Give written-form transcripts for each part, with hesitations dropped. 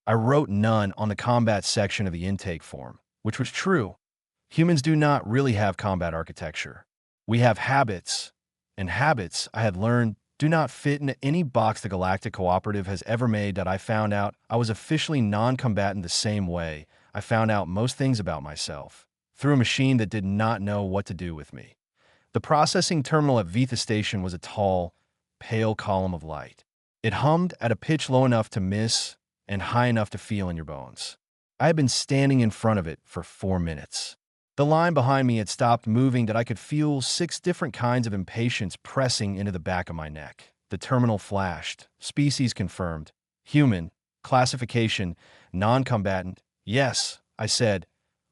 I wrote none on the combat section of the intake form, which was true. Humans do not really have combat architecture. We have habits, and habits, I had learned, do not fit into any box the Galactic Cooperative has ever made. That I found out I was officially non-combatant the same way I found out most things about myself, through a machine that did not know what to do with me. The processing terminal at Vitha Station was a tall, pale column of light. It hummed at a pitch low enough to miss and high enough to feel in your bones. I had been standing in front of it for 4 minutes. The line behind me had stopped moving. That I could feel 6 different kinds of impatience pressing into the back of my neck. The terminal flashed. Species confirmed. Human. Classification. Non-combatant. Yes, I said.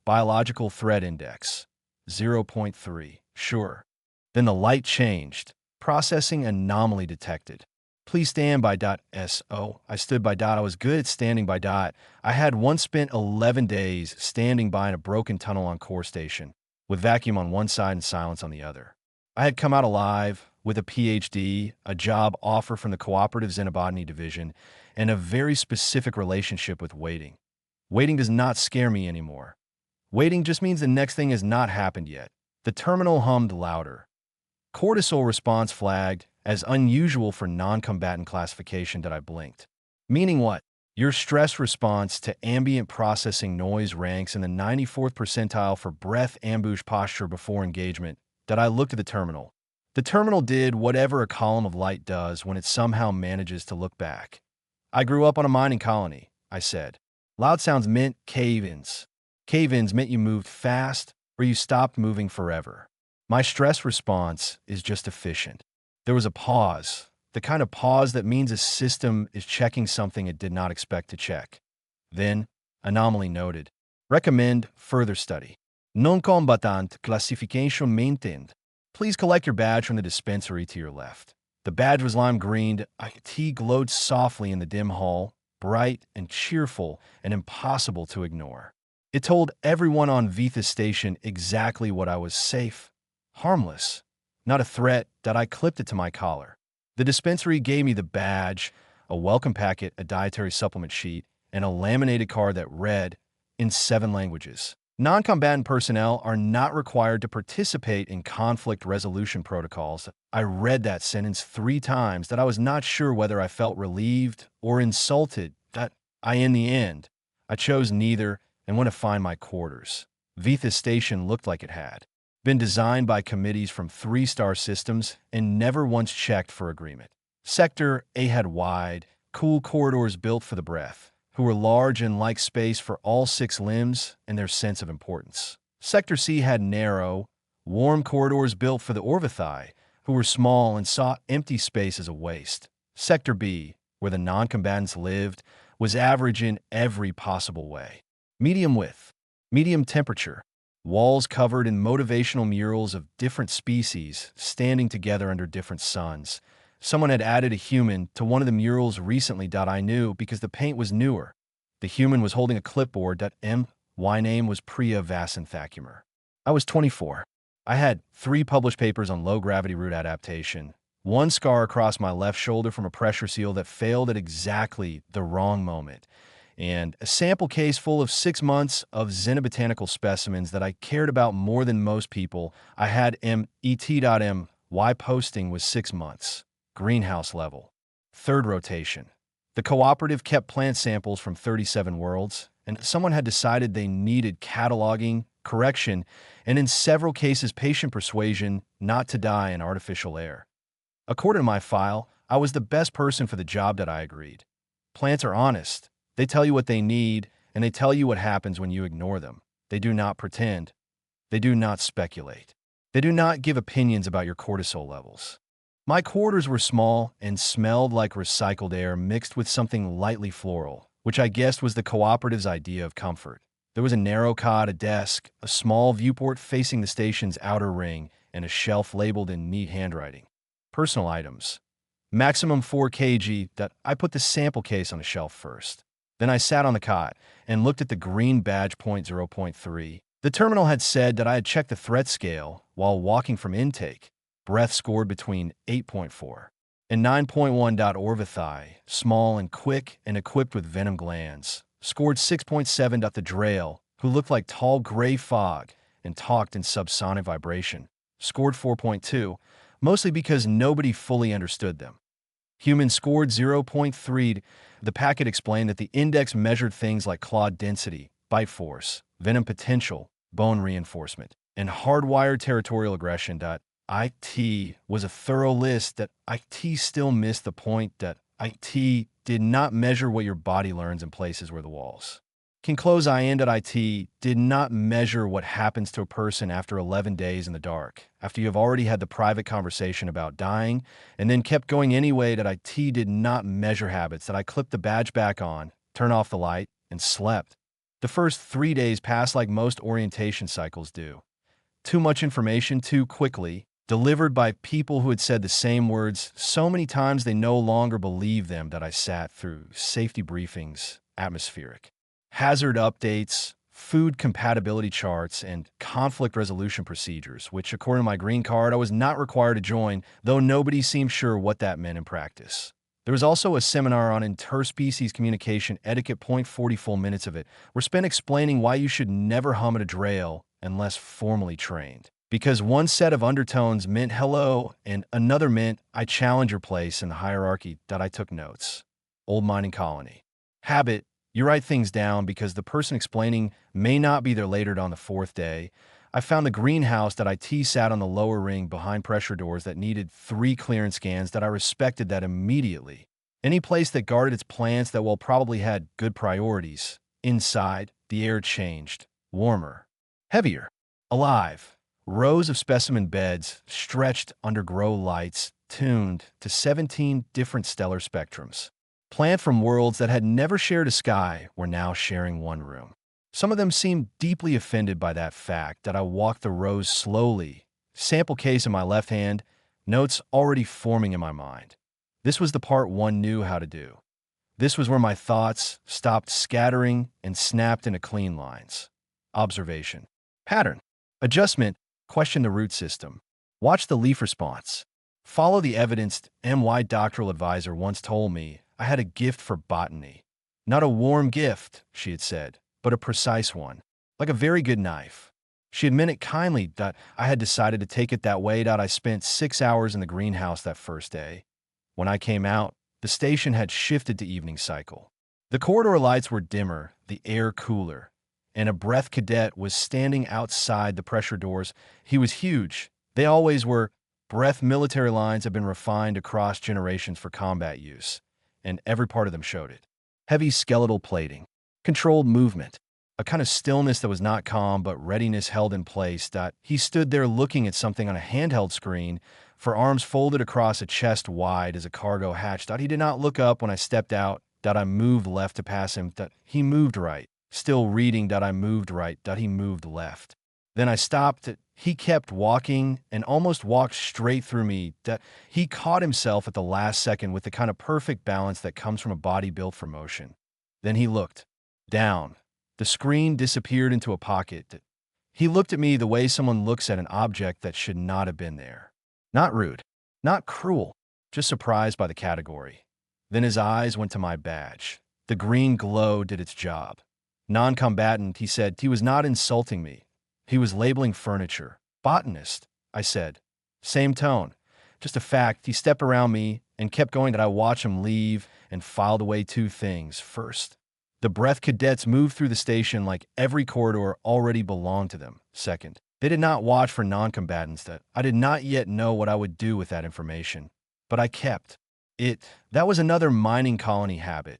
Biological threat index. 0.3. Sure. Then the light changed. Processing anomaly detected. Please stand by. So I stood by. I was good at standing by. I had once spent 11 days standing by in a broken tunnel on Core Station, with vacuum on one side and silence on the other. I had come out alive, with a PhD, a job offer from the Cooperative Xenobotany Division, and a very specific relationship with waiting. Waiting does not scare me anymore. Waiting just means the next thing has not happened yet. The terminal hummed louder. Cortisol response flagged as unusual for non-combatant classification. That I blinked. Meaning what? Your stress response to ambient processing noise ranks in the 94th percentile for breath ambush posture before engagement. That I looked at the terminal. The terminal did whatever a column of light does when it somehow manages to look back. I grew up on a mining colony, I said. Loud sounds meant cave-ins. Cave-ins meant you moved fast or you stopped moving forever. My stress response is just efficient. There was a pause, the kind of pause that means a system is checking something it did not expect to check. Then, anomaly noted. Recommend further study. Non-combatant classification maintained. Please collect your badge from the dispensary to your left. The badge was lime-greened. IT glowed softly in the dim hall, bright and cheerful and impossible to ignore. It told everyone on Vitha Station exactly what I was: safe, harmless, not a threat. That I clipped it to my collar. The dispensary gave me the badge, a welcome packet, a dietary supplement sheet, and a laminated card that read, in 7 languages, non-combatant personnel are not required to participate in conflict resolution protocols. I read that sentence 3 times. That I was not sure whether I felt relieved or insulted. That in the end, I chose neither and went to find my quarters. Vitha Station looked like it had been designed by committees from 3-star systems and never once checked for agreement. Sector A had wide, cool corridors built for the breath, who were large and like space for all 6 limbs and their sense of importance. Sector C had narrow, warm corridors built for the Orvithai, who were small and saw empty space as a waste. Sector B, where the non-combatants lived, was average in every possible way. Medium width, medium temperature, walls covered in motivational murals of different species standing together under different suns. Someone had added a human to one of the murals recently. I knew because the paint was newer. The human was holding a clipboard. My name was Priya Vasanthakumar. I was 24. I had 3 published papers on low-gravity root adaptation, 1 scar across my left shoulder from a pressure seal that failed at exactly the wrong moment, and a sample case full of 6 months of xenobotanical specimens that I cared about more than most people. I had MET.MY posting was 6 months. Greenhouse level. 3rd rotation. The cooperative kept plant samples from 37 worlds, and someone had decided they needed cataloging, correction, and in several cases patient persuasion not to die in artificial air. According to my file, I was the best person for the job. That I agreed. Plants are honest. They tell you what they need, and they tell you what happens when you ignore them. They do not pretend. They do not speculate. They do not give opinions about your cortisol levels. My quarters were small and smelled like recycled air mixed with something lightly floral, which I guessed was the cooperative's idea of comfort. There was a narrow cot, a desk, a small viewport facing the station's outer ring, and a shelf labeled in neat handwriting. Personal items. Maximum 4 kg. That I put the sample case on a shelf first. Then I sat on the cot and looked at the green badge point 0.3. The terminal had said that I had checked the threat scale while walking from intake. Breath scored between 8.4 And 9.1. Small and quick and equipped with venom glands, scored 6.7. The Drail, who looked like tall gray fog and talked in subsonic vibration, scored 4.2, mostly because nobody fully understood them. Humans scored 0.3. The packet explained that the index measured things like claw density, bite force, venom potential, bone reinforcement, and hardwired territorial aggression. IT was a thorough list that IT still missed the point that IT did not measure what your body learns in places where the walls can close. IT did not measure what happens to a person after 11 days in the dark, after you have already had the private conversation about dying, and then kept going anyway. That IT did not measure habits. That I clipped the badge back on, turned off the light, and slept. The first 3 days passed like most orientation cycles do. Too much information too quickly, delivered by people who had said the same words so many times they no longer believed them. That I sat through safety briefings, atmospheric hazard updates, food compatibility charts, and conflict resolution procedures, which, according to my green card, I was not required to join, though nobody seemed sure what that meant in practice. There was also a seminar on interspecies communication etiquette. 40 full minutes of it were spent explaining why you should never hum at a drail unless formally trained. Because one set of undertones meant hello and another meant I challenge your place in the hierarchy. I took notes. Old mining colony. Habit. You write things down because the person explaining may not be there later on the fourth day. I found the greenhouse. IT sat on the lower ring behind pressure doors that needed 3 clearance scans. I respected that immediately. Any place that guarded its plants that probably had good priorities. Inside, the air changed. Warmer. Heavier. Alive. Rows of specimen beds stretched under grow lights, tuned to 17 different stellar spectrums. Plant from worlds that had never shared a sky were now sharing one room. Some of them seemed deeply offended by that fact. That I walked the rows slowly, sample case in my left hand, notes already forming in my mind. This was the part one knew how to do. This was where my thoughts stopped scattering and snapped into clean lines. Observation. Pattern. Adjustment. Question the root system. Watch the leaf response. Follow the evidence. My doctoral advisor once told me I had a gift for botany. Not a warm gift, she had said, but a precise one, like a very good knife. She had meant it kindly. I had decided to take it that way. I spent 6 hours in the greenhouse that first day. When I came out, the station had shifted to evening cycle. The corridor lights were dimmer, the air cooler, and a breath cadet was standing outside the pressure doors. He was huge. They always were. Breath military lines have been refined across generations for combat use, and every part of them showed it. Heavy skeletal plating, controlled movement, a kind of stillness that was not calm but readiness held in place. He stood there looking at something on a handheld screen, for arms folded across a chest wide as a cargo hatch. He did not look up when I stepped out. I moved left to pass him. He moved right. Still reading. I moved right. He moved left. Then I stopped. He kept walking and almost walked straight through me. He caught himself at the last second with the kind of perfect balance that comes from a body built for motion. Then he looked down. The screen disappeared into a pocket. He looked at me the way someone looks at an object that should not have been there. Not rude, not cruel, just surprised by the category. Then his eyes went to my badge. The green glow did its job. Non-combatant, he said. He was not insulting me. He was labeling furniture. Botanist, I said. Same tone. Just a fact. He stepped around me and kept going. I watched him leave and filed away 2 things. First, the breath cadets moved through the station like every corridor already belonged to them. Second, they did not watch for non-combatants. That I did not yet know what I would do with that information. But I kept it. That was another mining colony habit.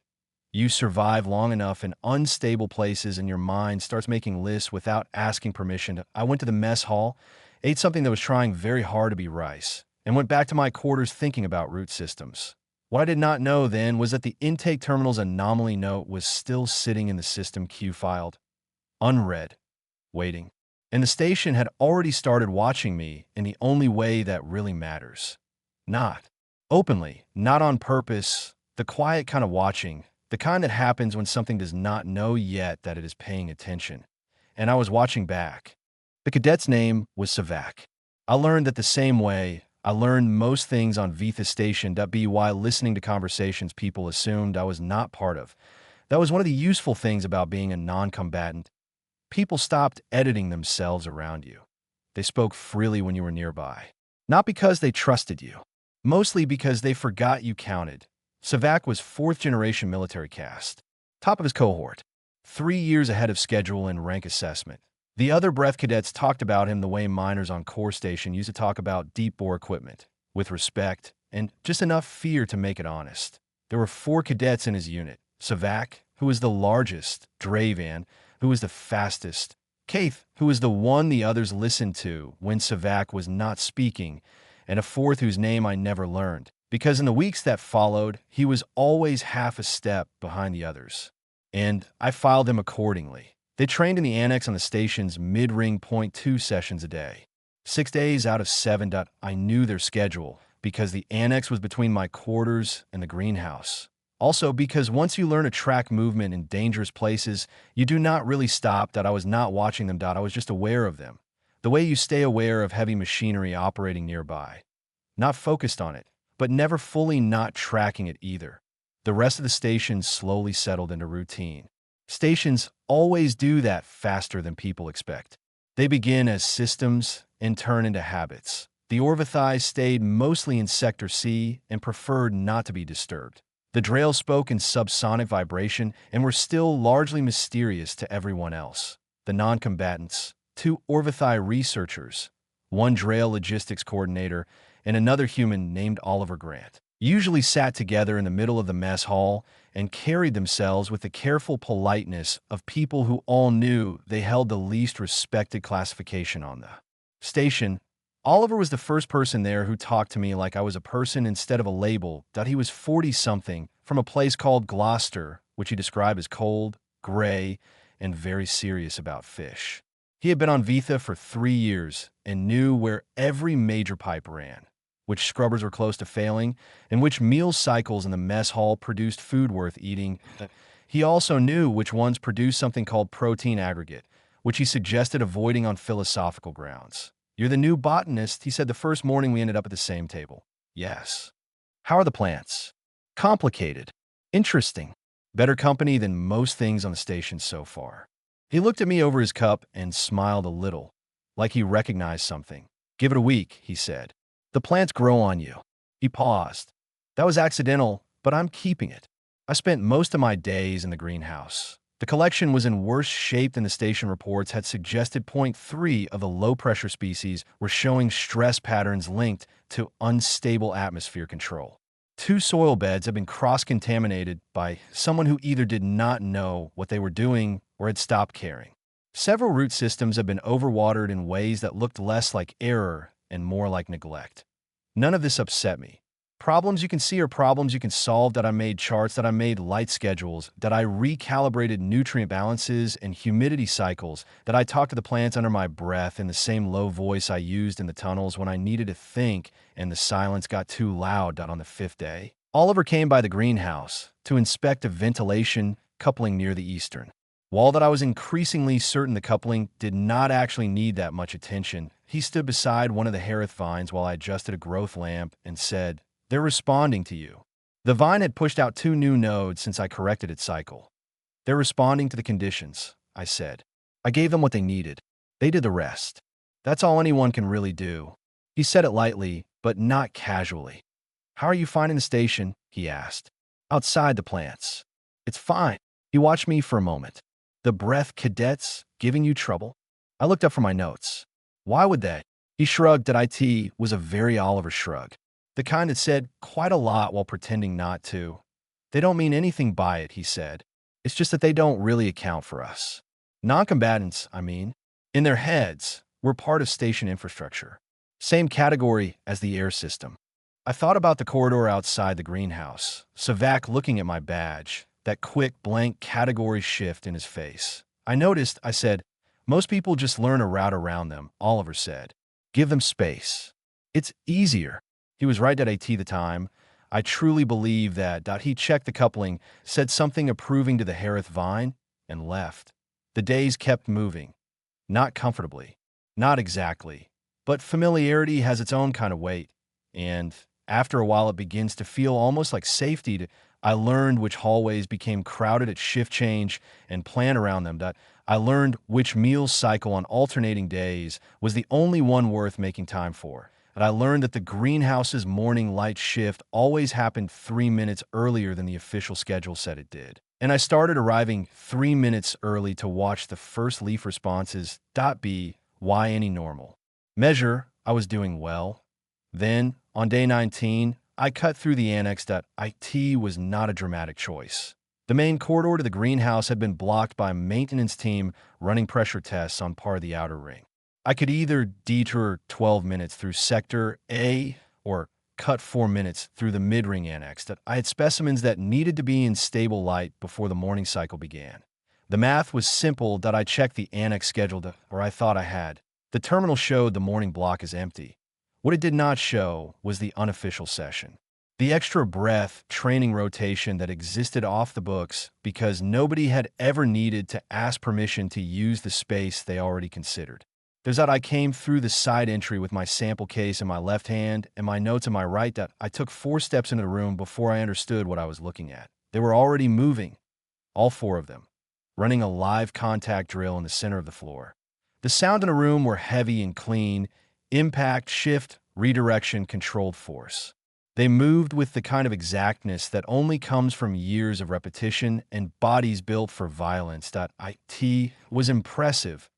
You survive long enough in unstable places and your mind starts making lists without asking permission. I went to the mess hall, ate something that was trying very hard to be rice, and went back to my quarters thinking about root systems. What I did not know then was that the intake terminal's anomaly note was still sitting in the system queue filed, unread, waiting. And the station had already started watching me in the only way that really matters. Not openly, not on purpose, the quiet kind of watching, the kind that happens when something does not know yet that it is paying attention. And I was watching back. The cadet's name was Savak. I learned that the same way I learned most things on Vitha Station. By listening to conversations people assumed I was not part of. That was one of the useful things about being a non-combatant. People stopped editing themselves around you. They spoke freely when you were nearby. Not because they trusted you, mostly because they forgot you counted. Savak was fourth-generation military caste, top of his cohort, 3 years ahead of schedule in rank assessment. The other breath cadets talked about him the way miners on core station used to talk about deep bore equipment, with respect and just enough fear to make it honest. There were 4 cadets in his unit: Savak, who was the largest; Dravan, who was the fastest; Kaith, who was the one the others listened to when Savak was not speaking; and a 4th whose name I never learned, because in the weeks that followed, he was always half a step behind the others. And I filed them accordingly. They trained in the annex on the station's mid-ring .2 sessions a day. 6 days out of 7. I knew their schedule, because the annex was between my quarters and the greenhouse. Also because once you learn to track movement in dangerous places, you do not really stop. I was not watching them. I was just aware of them. The way you stay aware of heavy machinery operating nearby. Not focused on it, but never fully not tracking it either. The rest of the station slowly settled into routine. Stations always do that faster than people expect. They begin as systems and turn into habits. The Orvithai stayed mostly in Sector C and preferred not to be disturbed. The Drail spoke in subsonic vibration and were still largely mysterious to everyone else. The non-combatants, 2 Orvithai researchers, 1 Drail logistics coordinator, and another human named Oliver Grant, usually sat together in the middle of the mess hall and carried themselves with the careful politeness of people who all knew they held the least respected classification on the station. Oliver was the first person there who talked to me like I was a person instead of a label. He was 40-something, from a place called Gloucester, which he described as cold, gray, and very serious about fish. He had been on Vitha for 3 years and knew where every major pipe ran, which scrubbers were close to failing, and which meal cycles in the mess hall produced food worth eating. He also knew which ones produced something called protein aggregate, which he suggested avoiding on philosophical grounds. "You're the new botanist," he said the first morning we ended up at the same table. "Yes." "How are the plants?" "Complicated. Interesting. Better company than most things on the station so far." He looked at me over his cup and smiled a little, like he recognized something. "Give it a week," he said. "The plants grow on you." He paused. "That was accidental, but I'm keeping it." I spent most of my days in the greenhouse. The collection was in worse shape than the station reports had suggested. Point 3 of the low-pressure species were showing stress patterns linked to unstable atmosphere control. 2 soil beds had been cross-contaminated by someone who either did not know what they were doing or had stopped caring. Several root systems had been overwatered in ways that looked less like error and more like neglect. None of this upset me. Problems you can see are problems you can solve. I made charts, I made light schedules, I recalibrated nutrient balances and humidity cycles, I talked to the plants under my breath in the same low voice I used in the tunnels when I needed to think and the silence got too loud. On the 5th day, Oliver came by the greenhouse to inspect a ventilation coupling near the eastern wall. I was increasingly certain the coupling did not actually need that much attention. He stood beside one of the Harith vines while I adjusted a growth lamp and said, "They're responding to you." The vine had pushed out 2 new nodes since I corrected its cycle. "They're responding to the conditions," I said. I gave them what they needed. They did the rest. That's all anyone can really do. He said it lightly, but not casually. "How are you finding the station?" he asked. "Outside the plants." "It's fine." He watched me for a moment. "The breath cadets giving you trouble?" I looked up from my notes. "Why would they?" He shrugged. It was a very Oliver shrug. The kind that said quite a lot while pretending not to. "They don't mean anything by it," he said. "It's just that they don't really account for us. Non-combatants, I mean. In their heads, we're part of station infrastructure. Same category as the air system." I thought about the corridor outside the greenhouse. Savak looking at my badge, that quick blank category shift in his face. I noticed, I said, "Most people just learn a route around them," Oliver said. "Give them space. It's easier." He was right at the time. I truly believe that. He checked the coupling, said something approving to the Harith vine, and left. The days kept moving. Not comfortably. Not exactly. But familiarity has its own kind of weight. And after a while, it begins to feel almost like safety. I learned which hallways became crowded at shift change and plan around them. I learned which meals cycle on alternating days was the only one worth making time for. And I learned that the greenhouse's morning light shift always happened 3 minutes earlier than the official schedule said it did. And I started arriving 3 minutes early to watch the first leaf responses. B. Why any normal measure, I was doing well. Then, on day 19, I cut through the annex. It was not a dramatic choice. The main corridor to the greenhouse had been blocked by a maintenance team running pressure tests on part of the outer ring. I could either detour 12 minutes through Sector A or cut 4 minutes through the mid-ring annex. I had specimens that needed to be in stable light before the morning cycle began. The math was simple. I checked the annex schedule, or I thought I had. The terminal showed the morning block is empty. What it did not show was the unofficial session. The extra breath training rotation that existed off the books because nobody had ever needed to ask permission to use the space they already considered. There's that I came through the side entry with my sample case in my left hand and my notes in my right. I took 4 steps into the room before I understood what I was looking at. They were already moving, all 4 of them, running a live contact drill in the center of the floor. The sound in the room were heavy and clean, impact, shift, redirection, controlled force. They moved with the kind of exactness that only comes from years of repetition and bodies built for violence. It was impressive.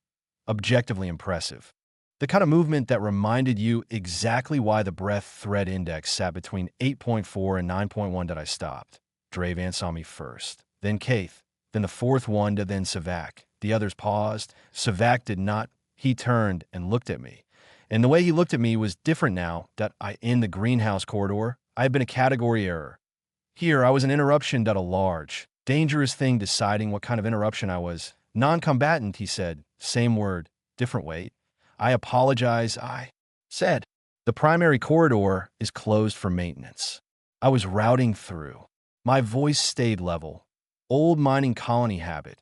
Objectively impressive. The kind of movement that reminded you exactly why the breath thread index sat between 8.4 and 9.1. I stopped. Dravan saw me first, then Keith, then the 4th one, then Savak. The others paused. Savak did not. He turned and looked at me. And the way he looked at me was different now. In the greenhouse corridor, I had been a category error. Here, I was an interruption. A large, dangerous thing deciding what kind of interruption I was. Non-combatant, he said. Same word, different weight. I apologize, I said. The primary corridor is closed for maintenance. I was routing through. My voice stayed level. Old mining colony habit.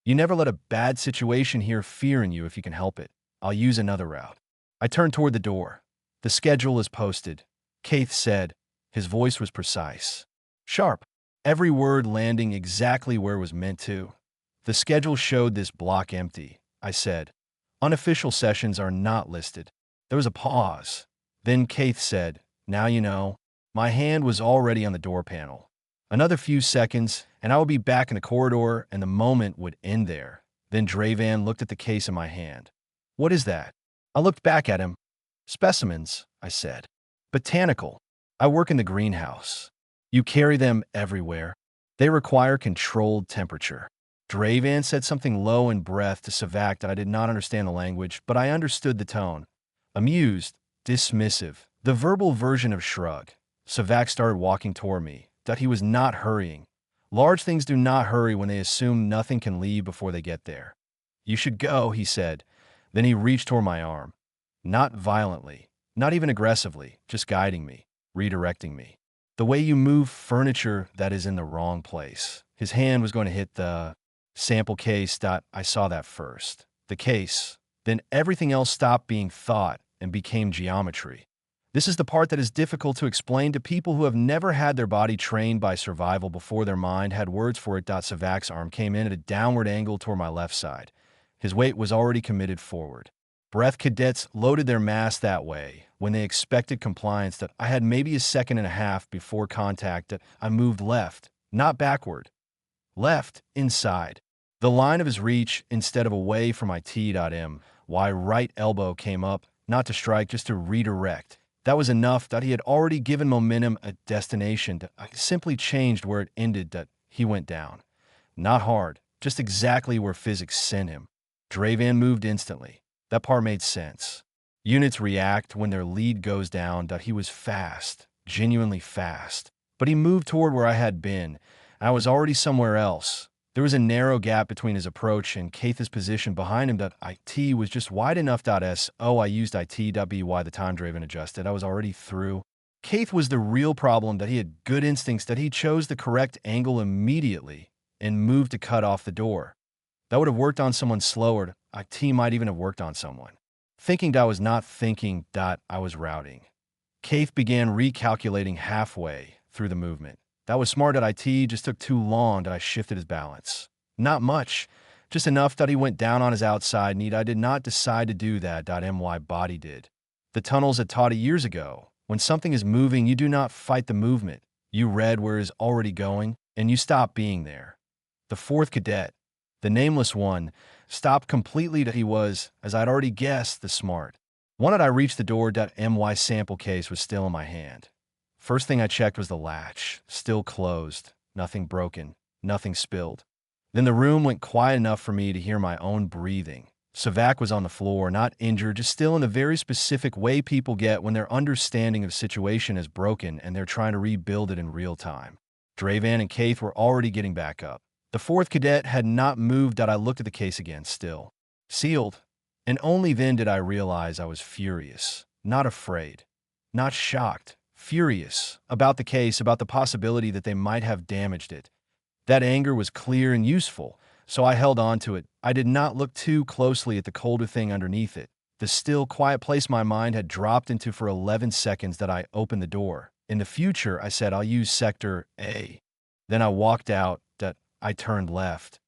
You never let a bad situation here fear in you if you can help it. I'll use another route. I turned toward the door. The schedule is posted. Keith said. His voice was precise. Sharp. Every word landing exactly where it was meant to. The schedule showed this block empty. I said. Unofficial sessions are not listed. There was a pause. Then Keith said, now you know. My hand was already on the door panel. Another few seconds, and I would be back in the corridor, and the moment would end there. Then Dravan looked at the case in my hand. What is that? I looked back at him. Specimens, I said. Botanical. I work in the greenhouse. You carry them everywhere. They require controlled temperature. Dravan said something low in breath to Savak that I did not understand the language, but I understood the tone. Amused, dismissive, the verbal version of shrug. Savak started walking toward me, that he was not hurrying. Large things do not hurry when they assume nothing can leave before they get there. You should go, he said. Then he reached toward my arm. Not violently, not even aggressively, just guiding me, redirecting me. The way you move furniture that is in the wrong place. His hand was going to hit the sample case. I saw that first. The case. Then everything else stopped being thought and became geometry. This is the part that is difficult to explain to people who have never had their body trained by survival before their mind had words for it. Savak's arm came in at a downward angle toward my left side. His weight was already committed forward. Breath cadets loaded their mass that way when they expected compliance. That I had maybe a second and a half before contact. That I moved left, not backward. Left, inside. The line of his reach instead of away from my T.M. Why right elbow came up, not to strike, just to redirect. That was enough. That he had already given momentum a destination. That I simply changed where it ended. That he went down. Not hard, just exactly where physics sent him. Dravan moved instantly. That part made sense. Units react when their lead goes down. That he was fast, genuinely fast. But he moved toward where I had been. I was already somewhere else. There was a narrow gap between his approach and Keith's position behind him. That IT was just wide enough. I used IT.by the time Draven adjusted. I was already through. Keith was the real problem. That he had good instincts. That he chose the correct angle immediately and moved to cut off the door. That would have worked on someone slower. IT might even have worked on someone. Thinking. I was not thinking. I was routing. Keith began recalculating halfway through the movement. That was smart at IT, just took too long that I shifted his balance. Not much, just enough that he went down on his outside knee. I did not decide to do that. My body did. The tunnels had taught it years ago. When something is moving, you do not fight the movement. You read where it is already going, and you stop being there. The fourth cadet, the nameless one, stopped completely. He was, as I'd already guessed, the smart. One I reached the door. My sample case was still in my hand. First thing I checked was the latch, still closed, nothing broken, nothing spilled. Then the room went quiet enough for me to hear my own breathing. Savak was on the floor, not injured, just still in the very specific way people get when their understanding of the situation is broken and they're trying to rebuild it in real time. Dravan and Keith were already getting back up. The fourth cadet had not moved. I looked at the case again, still sealed. And only then did I realize I was furious, not afraid, not shocked, furious about the case, about the possibility that they might have damaged it. That anger was clear and useful, so I held on to it. I did not look too closely at the colder thing underneath it. The still, quiet place my mind had dropped into for 11 seconds that I opened the door. In the future, I said, I'll use Sector A. Then I walked out. I turned left.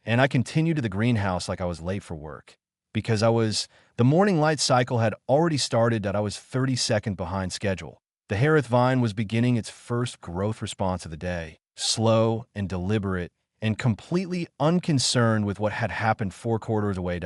And I continued to the greenhouse like I was late for work. Because the morning light cycle had already started. I was 30 seconds behind schedule. The Harith vine was beginning its first growth response of the day. Slow and deliberate, and completely unconcerned with what had happened 4 quarters away.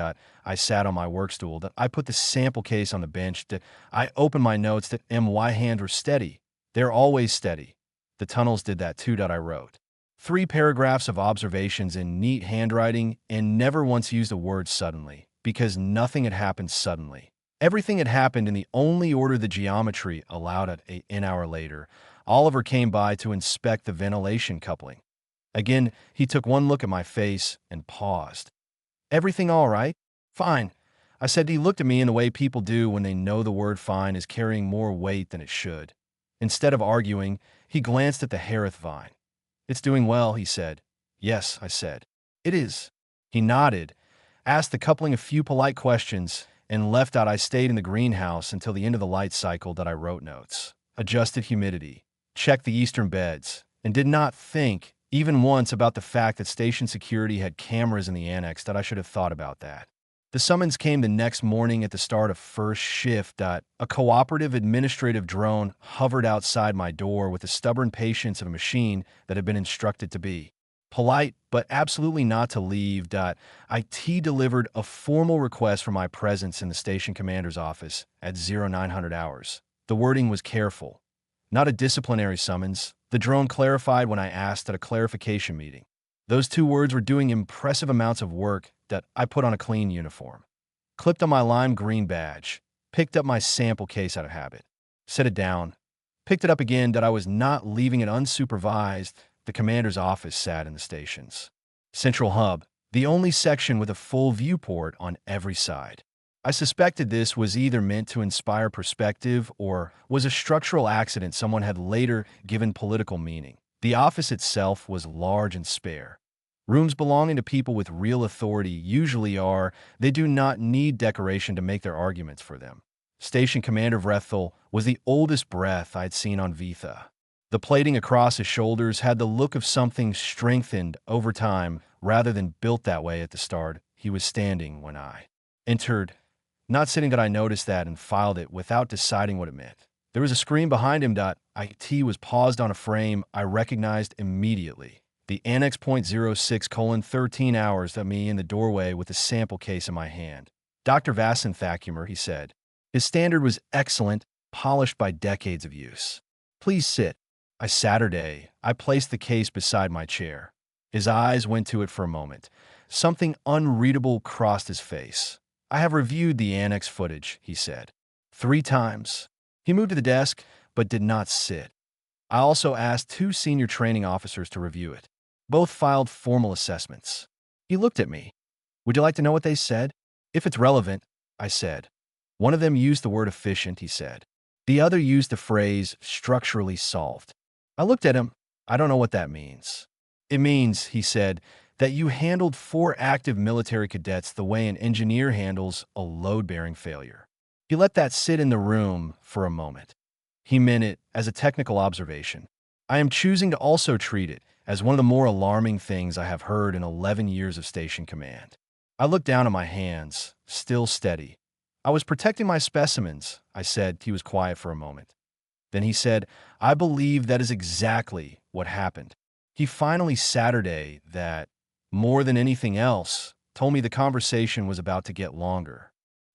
I sat on my work stool. I put the sample case on the bench. I opened my notes. My hands were steady. They're always steady. The tunnels did that too. I wrote 3 paragraphs of observations in neat handwriting and never once used a word suddenly, because nothing had happened suddenly. Everything had happened in the only order the geometry allowed. An hour later, Oliver came by to inspect the ventilation coupling. Again, he took one look at my face and paused. Everything all right? Fine, I said. He looked at me in the way people do when they know the word fine is carrying more weight than it should. Instead of arguing, he glanced at the Harith vine. It's doing well, he said. Yes, I said. It is. He nodded, asked the coupling a few polite questions, and left. I stayed in the greenhouse until the end of the light cycle. I wrote notes, adjusted humidity, checked the eastern beds, and did not think, even once, about the fact that station security had cameras in the annex. I should have thought about that. The summons came the next morning at the start of first shift. A cooperative administrative drone hovered outside my door with the stubborn patience of a machine that had been instructed to be polite, but absolutely not to leave. IT delivered a formal request for my presence in the station commander's office at 0900 hours. The wording was careful. Not a disciplinary summons, the drone clarified when I asked at a clarification meeting. Those 2 words were doing impressive amounts of work. I put on a clean uniform, clipped on my lime green badge, picked up my sample case out of habit, set it down, picked it up again. I was not leaving it unsupervised. The commander's office sat in the station's central hub, the only section with a full viewport on every side. I suspected this was either meant to inspire perspective or was a structural accident someone had later given political meaning. The office itself was large and spare. Rooms belonging to people with real authority usually are. They do not need decoration to make their arguments for them. Station Commander Vrethel was the oldest breath I'd seen on Vitha. The plating across his shoulders had the look of something strengthened over time rather than built that way at the start. He was standing when I entered. Not sitting. I noticed that and filed it without deciding what it meant. There was a screen behind him. IT was paused on a frame I recognized immediately. The Annex .06:13 hours at me in the doorway with a sample case in my hand. Dr. Vasanthakumar, he said. His standard was excellent, polished by decades of use. Please sit. I placed the case beside my chair. His eyes went to it for a moment. Something unreadable crossed his face. I have reviewed the Annex footage, he said. 3 times. He moved to the desk, but did not sit. I also asked 2 senior training officers to review it. Both filed formal assessments. He looked at me. Would you like to know what they said? If it's relevant, I said. One of them used the word efficient, he said. The other used the phrase structurally solved. I looked at him. I don't know what that means. It means, he said, that you handled 4 active military cadets the way an engineer handles a load-bearing failure. He let that sit in the room for a moment. He meant it as a technical observation. I am choosing to also treat it as one of the more alarming things I have heard in 11 years of station command. I looked down at my hands, still steady. I was protecting my specimens, I said. He was quiet for a moment. Then he said, I believe that is exactly what happened. He finally Saturday that, more than anything else, told me the conversation was about to get longer.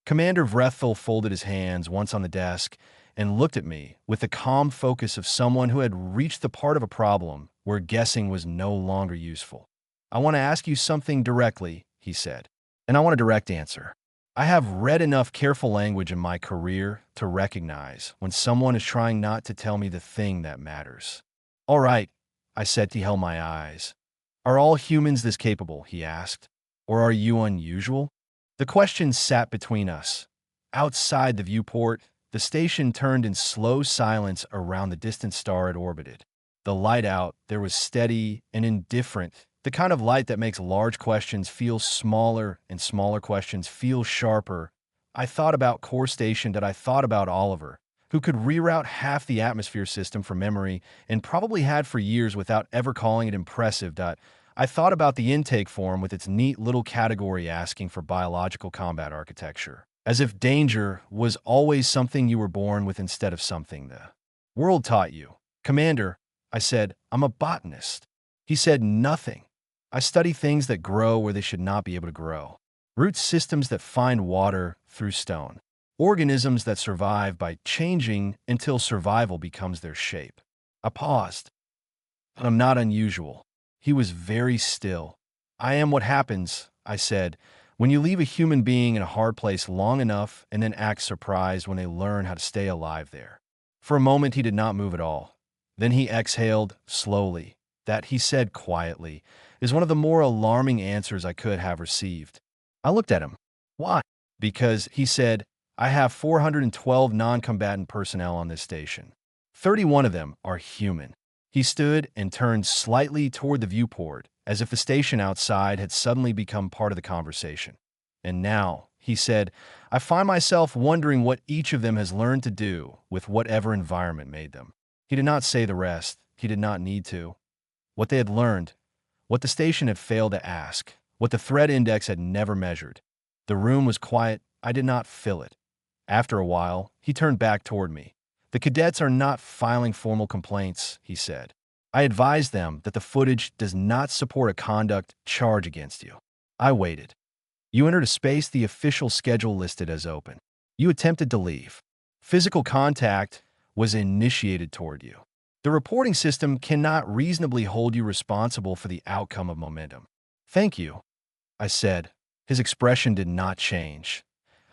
Commander Vrethel folded his hands once on the desk and looked at me with the calm focus of someone who had reached the part of a problem where guessing was no longer useful. I want to ask you something directly, he said, and I want a direct answer. I have read enough careful language in my career to recognize when someone is trying not to tell me the thing that matters. All right, I said. He held my eyes. Are all humans this capable, he asked, or are you unusual? The question sat between us. Outside the viewport, the station turned in slow silence around the distant star it orbited. The light out there was steady and indifferent, the kind of light that makes large questions feel smaller and smaller questions feel sharper. I thought about Core Station. I thought about Oliver, who could reroute half the atmosphere system from memory and probably had for years without ever calling it impressive. I thought about the intake form with its neat little category asking for biological combat architecture, as if danger was always something you were born with instead of something the world taught you. Commander, I said, I'm a botanist. He said, nothing. I study things that grow where they should not be able to grow. Root systems that find water through stone. Organisms that survive by changing until survival becomes their shape. I paused. I'm not unusual. He was very still. I am what happens, I said, when you leave a human being in a hard place long enough and then act surprised when they learn how to stay alive there. For a moment, he did not move at all. Then he exhaled slowly. That, he said quietly, is one of the more alarming answers I could have received. I looked at him. Why? Because, he said, I have 412 non-combatant personnel on this station. 31 of them are human. He stood and turned slightly toward the viewport, as if the station outside had suddenly become part of the conversation. And now, he said, I find myself wondering what each of them has learned to do with whatever environment made them. He did not say the rest. He did not need to. What they had learned, what the station had failed to ask, what the threat index had never measured. The room was quiet. I did not fill it. After a while, he turned back toward me. The cadets are not filing formal complaints, he said. I advised them that the footage does not support a conduct charge against you. I waited. You entered a space the official schedule listed as open. You attempted to leave. Physical contact was initiated toward you. The reporting system cannot reasonably hold you responsible for the outcome of momentum. Thank you, I said. His expression did not change.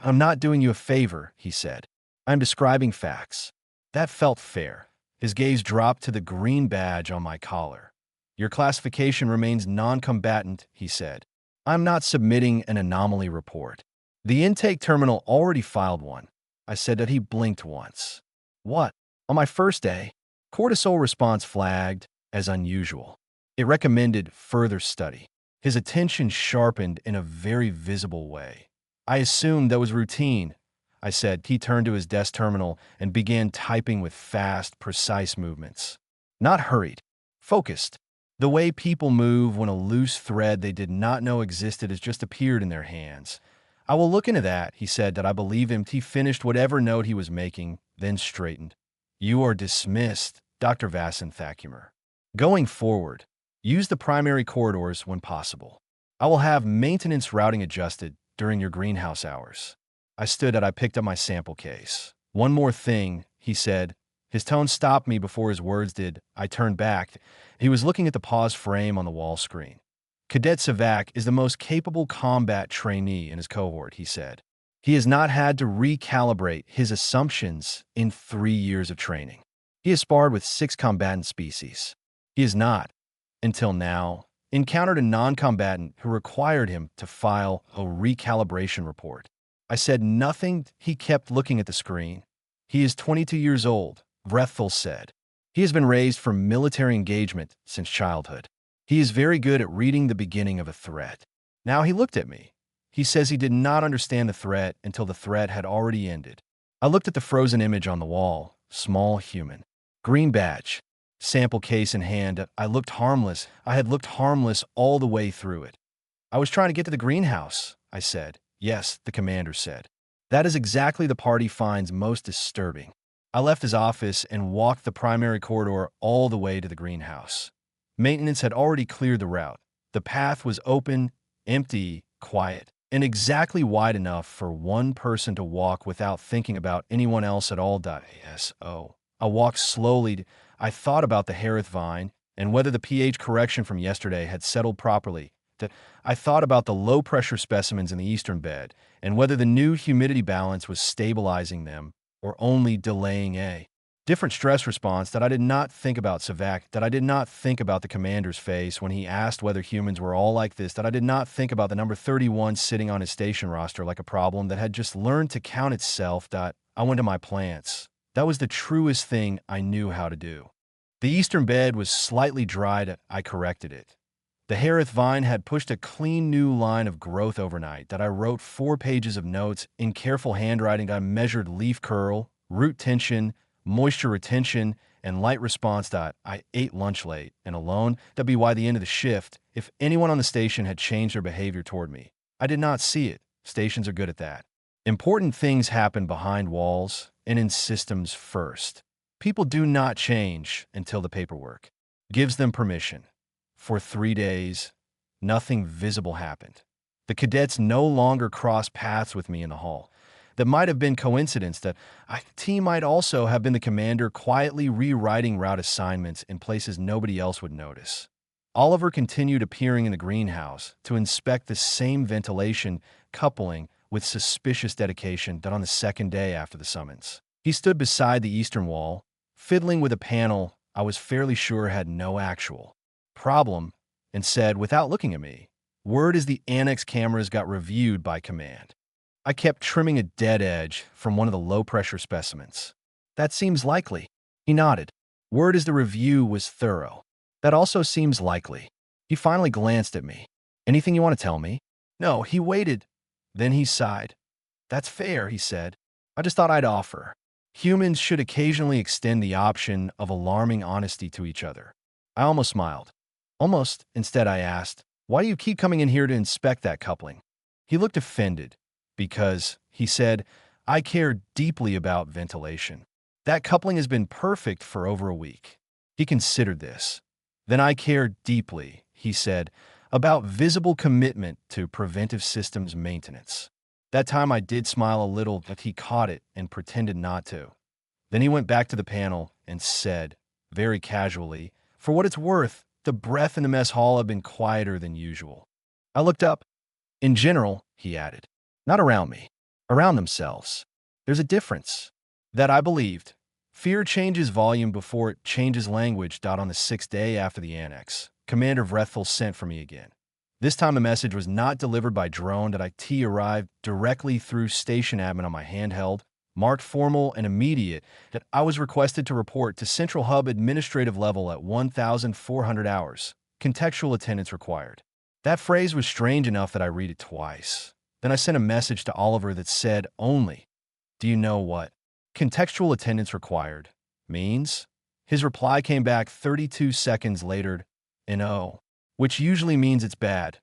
I'm not doing you a favor, he said. I'm describing facts. That felt fair. His gaze dropped to the green badge on my collar. Your classification remains non-combatant, he said. I'm not submitting an anomaly report. The intake terminal already filed one. I said that. He blinked once. What? On my first day? Cortisol response flagged as unusual. It recommended further study. His attention sharpened in a very visible way. I assumed that was routine, I said. He turned to his desk terminal and began typing with fast, precise movements. Not hurried, focused. The way people move when a loose thread they did not know existed has just appeared in their hands. I will look into that, he said. That I believe him. He finished whatever note he was making, then straightened. You are dismissed, Dr. Vasan-Thakumer. Going forward, use the primary corridors when possible. I will have maintenance routing adjusted during your greenhouse hours. I stood and I picked up my sample case. One more thing, he said. His tone stopped me before his words did. I turned back. He was looking at the pause frame on the wall screen. Cadet Savak is the most capable combat trainee in his cohort, he said. He has not had to recalibrate his assumptions in 3 years of training. He has sparred with 6 combatant species. He has not, until now, encountered a non-combatant who required him to file a recalibration report. I said nothing. He kept looking at the screen. He is 22 years old, Vrethel said. He has been raised for military engagement since childhood. He is very good at reading the beginning of a threat. Now he looked at me. He says he did not understand the threat until the threat had already ended. I looked at the frozen image on the wall, small human. Green badge. Sample case in hand, I looked harmless. I had looked harmless all the way through it. I was trying to get to the greenhouse, I said. Yes, the commander said. That is exactly the part he finds most disturbing. I left his office and walked the primary corridor all the way to the greenhouse. Maintenance had already cleared the route. The path was open, empty, quiet, and exactly wide enough for one person to walk without thinking about anyone else at all. So I walked slowly. I thought about the Harith vine and whether the pH correction from yesterday had settled properly. That I thought about the low-pressure specimens in the eastern bed and whether the new humidity balance was stabilizing them or only delaying a different stress response. That I did not think about Savak, that I did not think about the commander's face when he asked whether humans were all like this, that I did not think about the number 31 sitting on his station roster like a problem that had just learned to count itself. I went to my plants. That was the truest thing I knew how to do. The eastern bed was slightly dried. I corrected it. The Harith vine had pushed a clean new line of growth overnight. That I wrote 4 pages of notes in careful handwriting. I measured leaf curl, root tension, moisture retention, and light response. I ate lunch late and alone. That'd be why the end of the shift, if anyone on the station had changed their behavior toward me. I did not see it. Stations are good at that. Important things happen behind walls and in systems first. People do not change until the paperwork gives them permission. For 3 days, nothing visible happened. The cadets no longer crossed paths with me in the hall. That might have been coincidence. That T might also have been the commander quietly rewriting route assignments in places nobody else would notice. Oliver continued appearing in the greenhouse to inspect the same ventilation coupling with suspicious dedication. That on the second day after the summons, he stood beside the eastern wall, fiddling with a panel I was fairly sure had no actual problem, and said without looking at me, "Word is the annex cameras got reviewed by command." I kept trimming a dead edge from one of the low-pressure specimens. "That seems likely." He nodded. "Word is the review was thorough." "That also seems likely." He finally glanced at me. "Anything you want to tell me?" "No," he waited. Then he sighed. "That's fair," he said. "I just thought I'd offer. Humans should occasionally extend the option of alarming honesty to each other." I almost smiled. Almost. Instead, I asked, "Why do you keep coming in here to inspect that coupling?" He looked offended. "Because," he said, "I care deeply about ventilation. That coupling has been perfect for over a week." He considered this. "Then I care deeply," he said, "about visible commitment to preventive systems maintenance." That time I did smile a little, but he caught it and pretended not to. Then he went back to the panel and said, very casually, "For what it's worth, the breath in the mess hall have been quieter than usual." I looked up. "In general," he added. "Not around me. Around themselves. There's a difference." That I believed. Fear changes volume before it changes language. On the 6th day after the annex, Commander Vrethel sent for me again. This time the message was not delivered by drone. That IT arrived directly through station admin on my handheld, marked formal and immediate. That I was requested to report to Central Hub administrative level at 1,400 hours. Contextual attendance required. That phrase was strange enough that I read it twice. Then I sent a message to Oliver that said only, "Do you know what contextual attendance required means?" His reply came back 32 seconds later, "No," which usually means it's bad.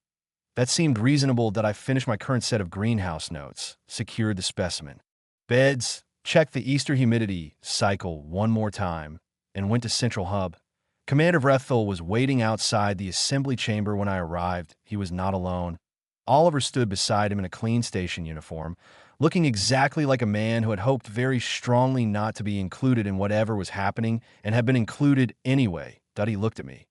That seemed reasonable. That I finished my current set of greenhouse notes, secured the specimen. Beds, checked the Easter humidity cycle one more time, and went to Central Hub. Commander Vrethel was waiting outside the assembly chamber when I arrived. He was not alone. Oliver stood beside him in a clean station uniform, looking exactly like a man who had hoped very strongly not to be included in whatever was happening and had been included anyway. He looked at me.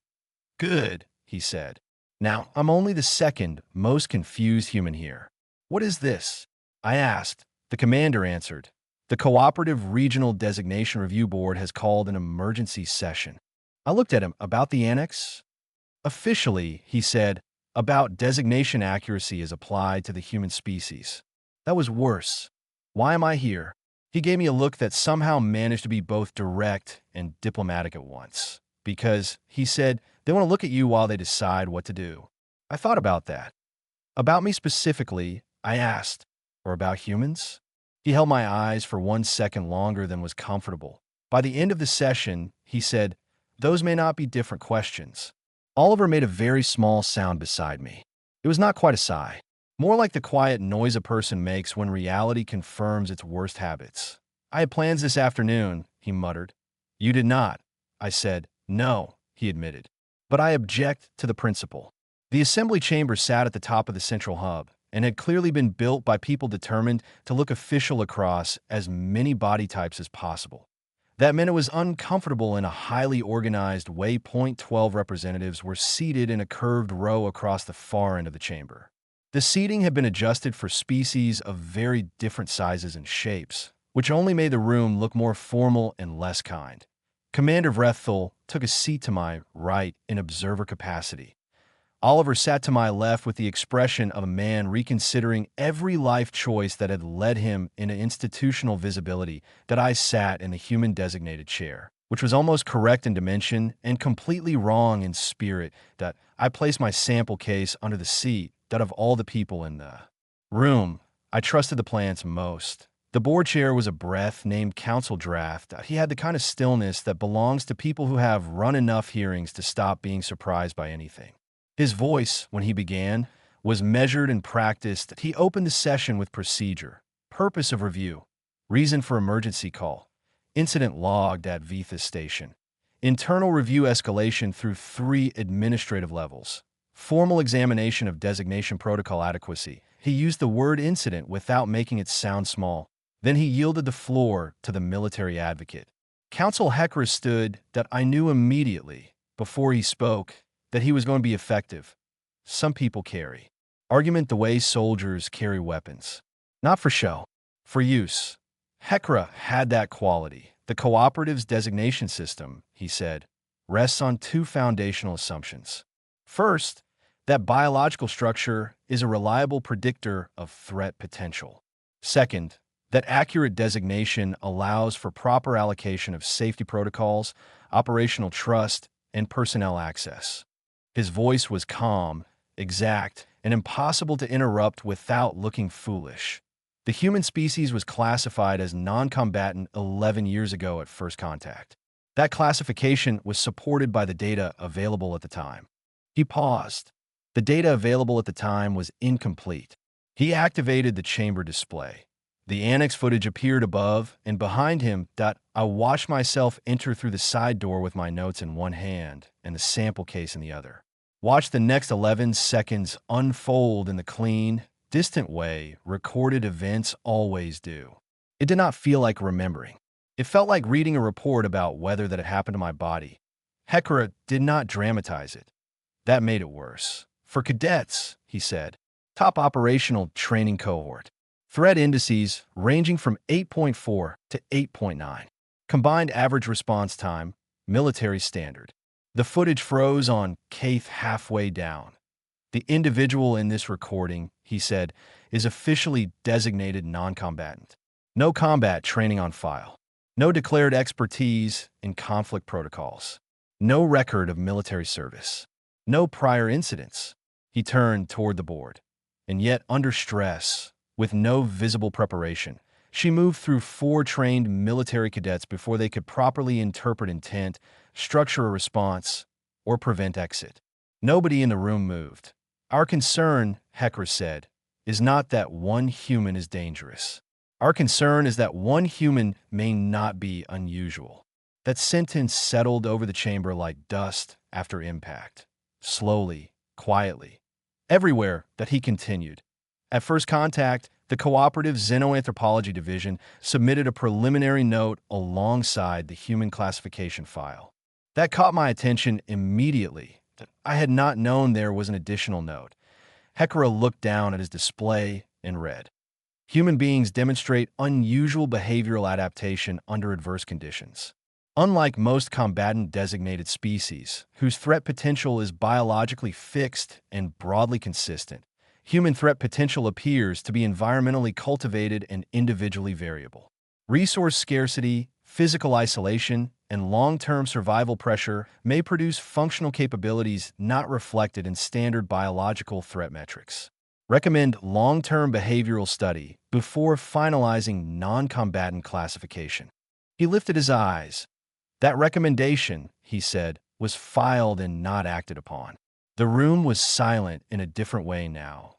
"Good," he said. "Now, I'm only the second most confused human here." "What is this?" I asked. The commander answered. "The Cooperative Regional Designation Review Board has called an emergency session." I looked at him. "About the annex?" "Officially," he said, "about designation accuracy as applied to the human species." That was worse. "Why am I here?" He gave me a look that somehow managed to be both direct and diplomatic at once. "Because," he said, "they want to look at you while they decide what to do." I thought about that. "About me specifically?" I asked. "Or about humans?" He held my eyes for 1 second longer than was comfortable. By the end of the session, he said, "Those may not be different questions." Oliver made a very small sound beside me. It was not quite a sigh, more like the quiet noise a person makes when reality confirms its worst habits. "I had plans this afternoon," he muttered. "You did not," I said. "No," he admitted. "But I object to the principle." The assembly chamber sat at the top of the central hub and had clearly been built by people determined to look official across as many body types as possible. That meant it was uncomfortable in a highly organized way. 12 representatives were seated in a curved row across the far end of the chamber. The seating had been adjusted for species of very different sizes and shapes, which only made the room look more formal and less kind. Commander Vrethel took a seat to my right in observer capacity. Oliver sat to my left with the expression of a man reconsidering every life choice that had led him into institutional visibility. That I sat in the human-designated chair, which was almost correct in dimension and completely wrong in spirit. That I placed my sample case under the seat. That of all the people in the room, I trusted the plants most. The board chair was a breath named Council Draft. He had the kind of stillness that belongs to people who have run enough hearings to stop being surprised by anything. His voice, when he began, was measured and practiced. He opened the session with procedure, purpose of review, reason for emergency call, incident logged at Vithas Station, internal review escalation through 3 administrative levels, formal examination of designation protocol adequacy. He used the word incident without making it sound small. Then he yielded the floor to the military advocate. Counsel Hecker stood. That I knew immediately, before he spoke, that he was going to be effective. Some people carry argument the way soldiers carry weapons. Not for show, for use. Hecker had that quality. The cooperative's designation system, he said, rests on 2 foundational assumptions. First, that biological structure is a reliable predictor of threat potential. Second, that accurate designation allows for proper allocation of safety protocols, operational trust, and personnel access. His voice was calm, exact, and impossible to interrupt without looking foolish. The human species was classified as non-combatant 11 years ago at first contact. That classification was supported by the data available at the time. He paused. The data available at the time was incomplete. He activated the chamber display. The annex footage appeared above and behind him. I watched myself enter through the side door with my notes in one hand and the sample case in the other. Watch the next 11 seconds unfold in the clean, distant way recorded events always do. It did not feel like remembering. It felt like reading a report about weather that had happened to my body. Hecker did not dramatize it. That made it worse. For cadets, he said, top operational training cohort. Threat indices ranging from 8.4 to 8.9. Combined average response time, military standard. The footage froze on Keith halfway down. The individual in this recording, he said, is officially designated non-combatant. No combat training on file. No declared expertise in conflict protocols. No record of military service. No prior incidents. He turned toward the board. And yet, under stress, with no visible preparation, she moved through 4 trained military cadets before they could properly interpret intent, structure a response, or prevent exit. Nobody in the room moved. Our concern, Hecker said, is not that one human is dangerous. Our concern is that one human may not be unusual. That sentence settled over the chamber like dust after impact. Slowly, quietly. Everywhere that he continued. At first contact, the cooperative Xenoanthropology Division submitted a preliminary note alongside the human classification file. That caught my attention immediately. I had not known there was an additional note. Hecker looked down at his display and read, "Human beings demonstrate unusual behavioral adaptation under adverse conditions. Unlike most combatant-designated species, whose threat potential is biologically fixed and broadly consistent, human threat potential appears to be environmentally cultivated and individually variable. Resource scarcity, physical isolation, and long-term survival pressure may produce functional capabilities not reflected in standard biological threat metrics. Recommend long-term behavioral study before finalizing non-combatant classification." He lifted his eyes. That recommendation, he said, was filed and not acted upon. The room was silent in a different way now.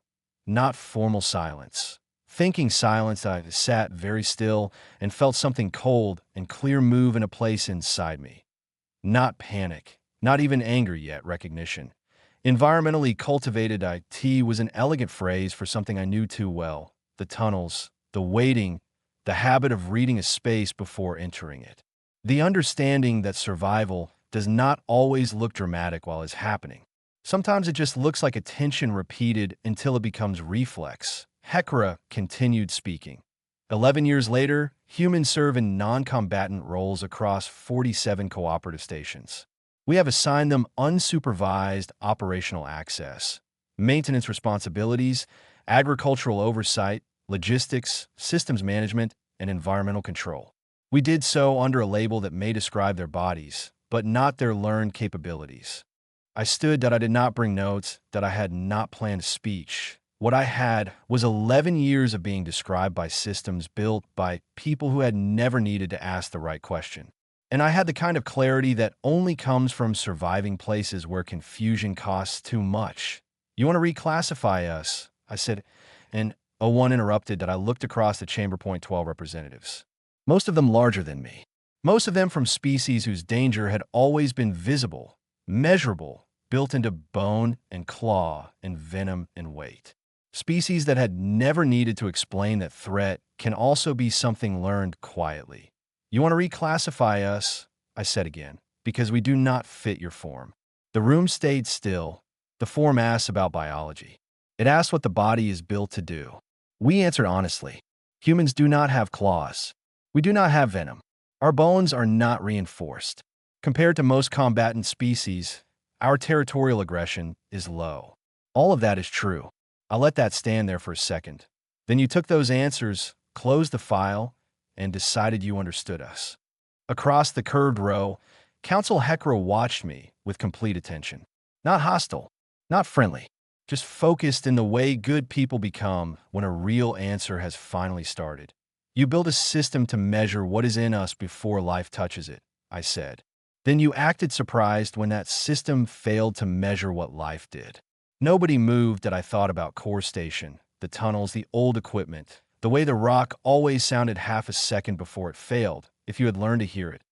Not formal silence. Thinking silence, I sat very still and felt something cold and clear move in a place inside me. Not panic, not even anger yet, recognition. Environmentally cultivated IT was an elegant phrase for something I knew too well. The tunnels, the waiting, the habit of reading a space before entering it. The understanding that survival does not always look dramatic while it's happening. Sometimes it just looks like attention repeated until it becomes reflex. HFY continued speaking. 11 years later, humans serve in non-combatant roles across 47 cooperative stations. We have assigned them unsupervised operational access, maintenance responsibilities, agricultural oversight, logistics, systems management, and environmental control. We did so under a label that may describe their bodies, but not their learned capabilities. I stood that I did not bring notes, that I had not planned speech. What I had was 11 years of being described by systems built by people who had never needed to ask the right question. And I had the kind of clarity that only comes from surviving places where confusion costs too much. "You want to reclassify us?" I said, and one interrupted that I looked across the Chamber Point 12 representatives. Most of them larger than me. Most of them from species whose danger had always been visible, measurable, built into bone and claw and venom and weight. Species that had never needed to explain that threat can also be something learned quietly. "You want to reclassify us?" I said again, "because we do not fit your form." The room stayed still. The form asked about biology. It asked what the body is built to do. We answered honestly. Humans do not have claws. We do not have venom. Our bones are not reinforced. Compared to most combatant species, our territorial aggression is low. All of that is true. I let that stand there for a second. Then you took those answers, closed the file, and decided you understood us. Across the curved row, Council HFY watched me with complete attention. Not hostile, not friendly, just focused in the way good people become when a real answer has finally started. "You build a system to measure what is in us before life touches it," I said. "Then you acted surprised when that system failed to measure what life did." Nobody moved that I thought about Core Station, the tunnels, the old equipment, the way the rock always sounded half a second before it failed, if you had learned to hear it.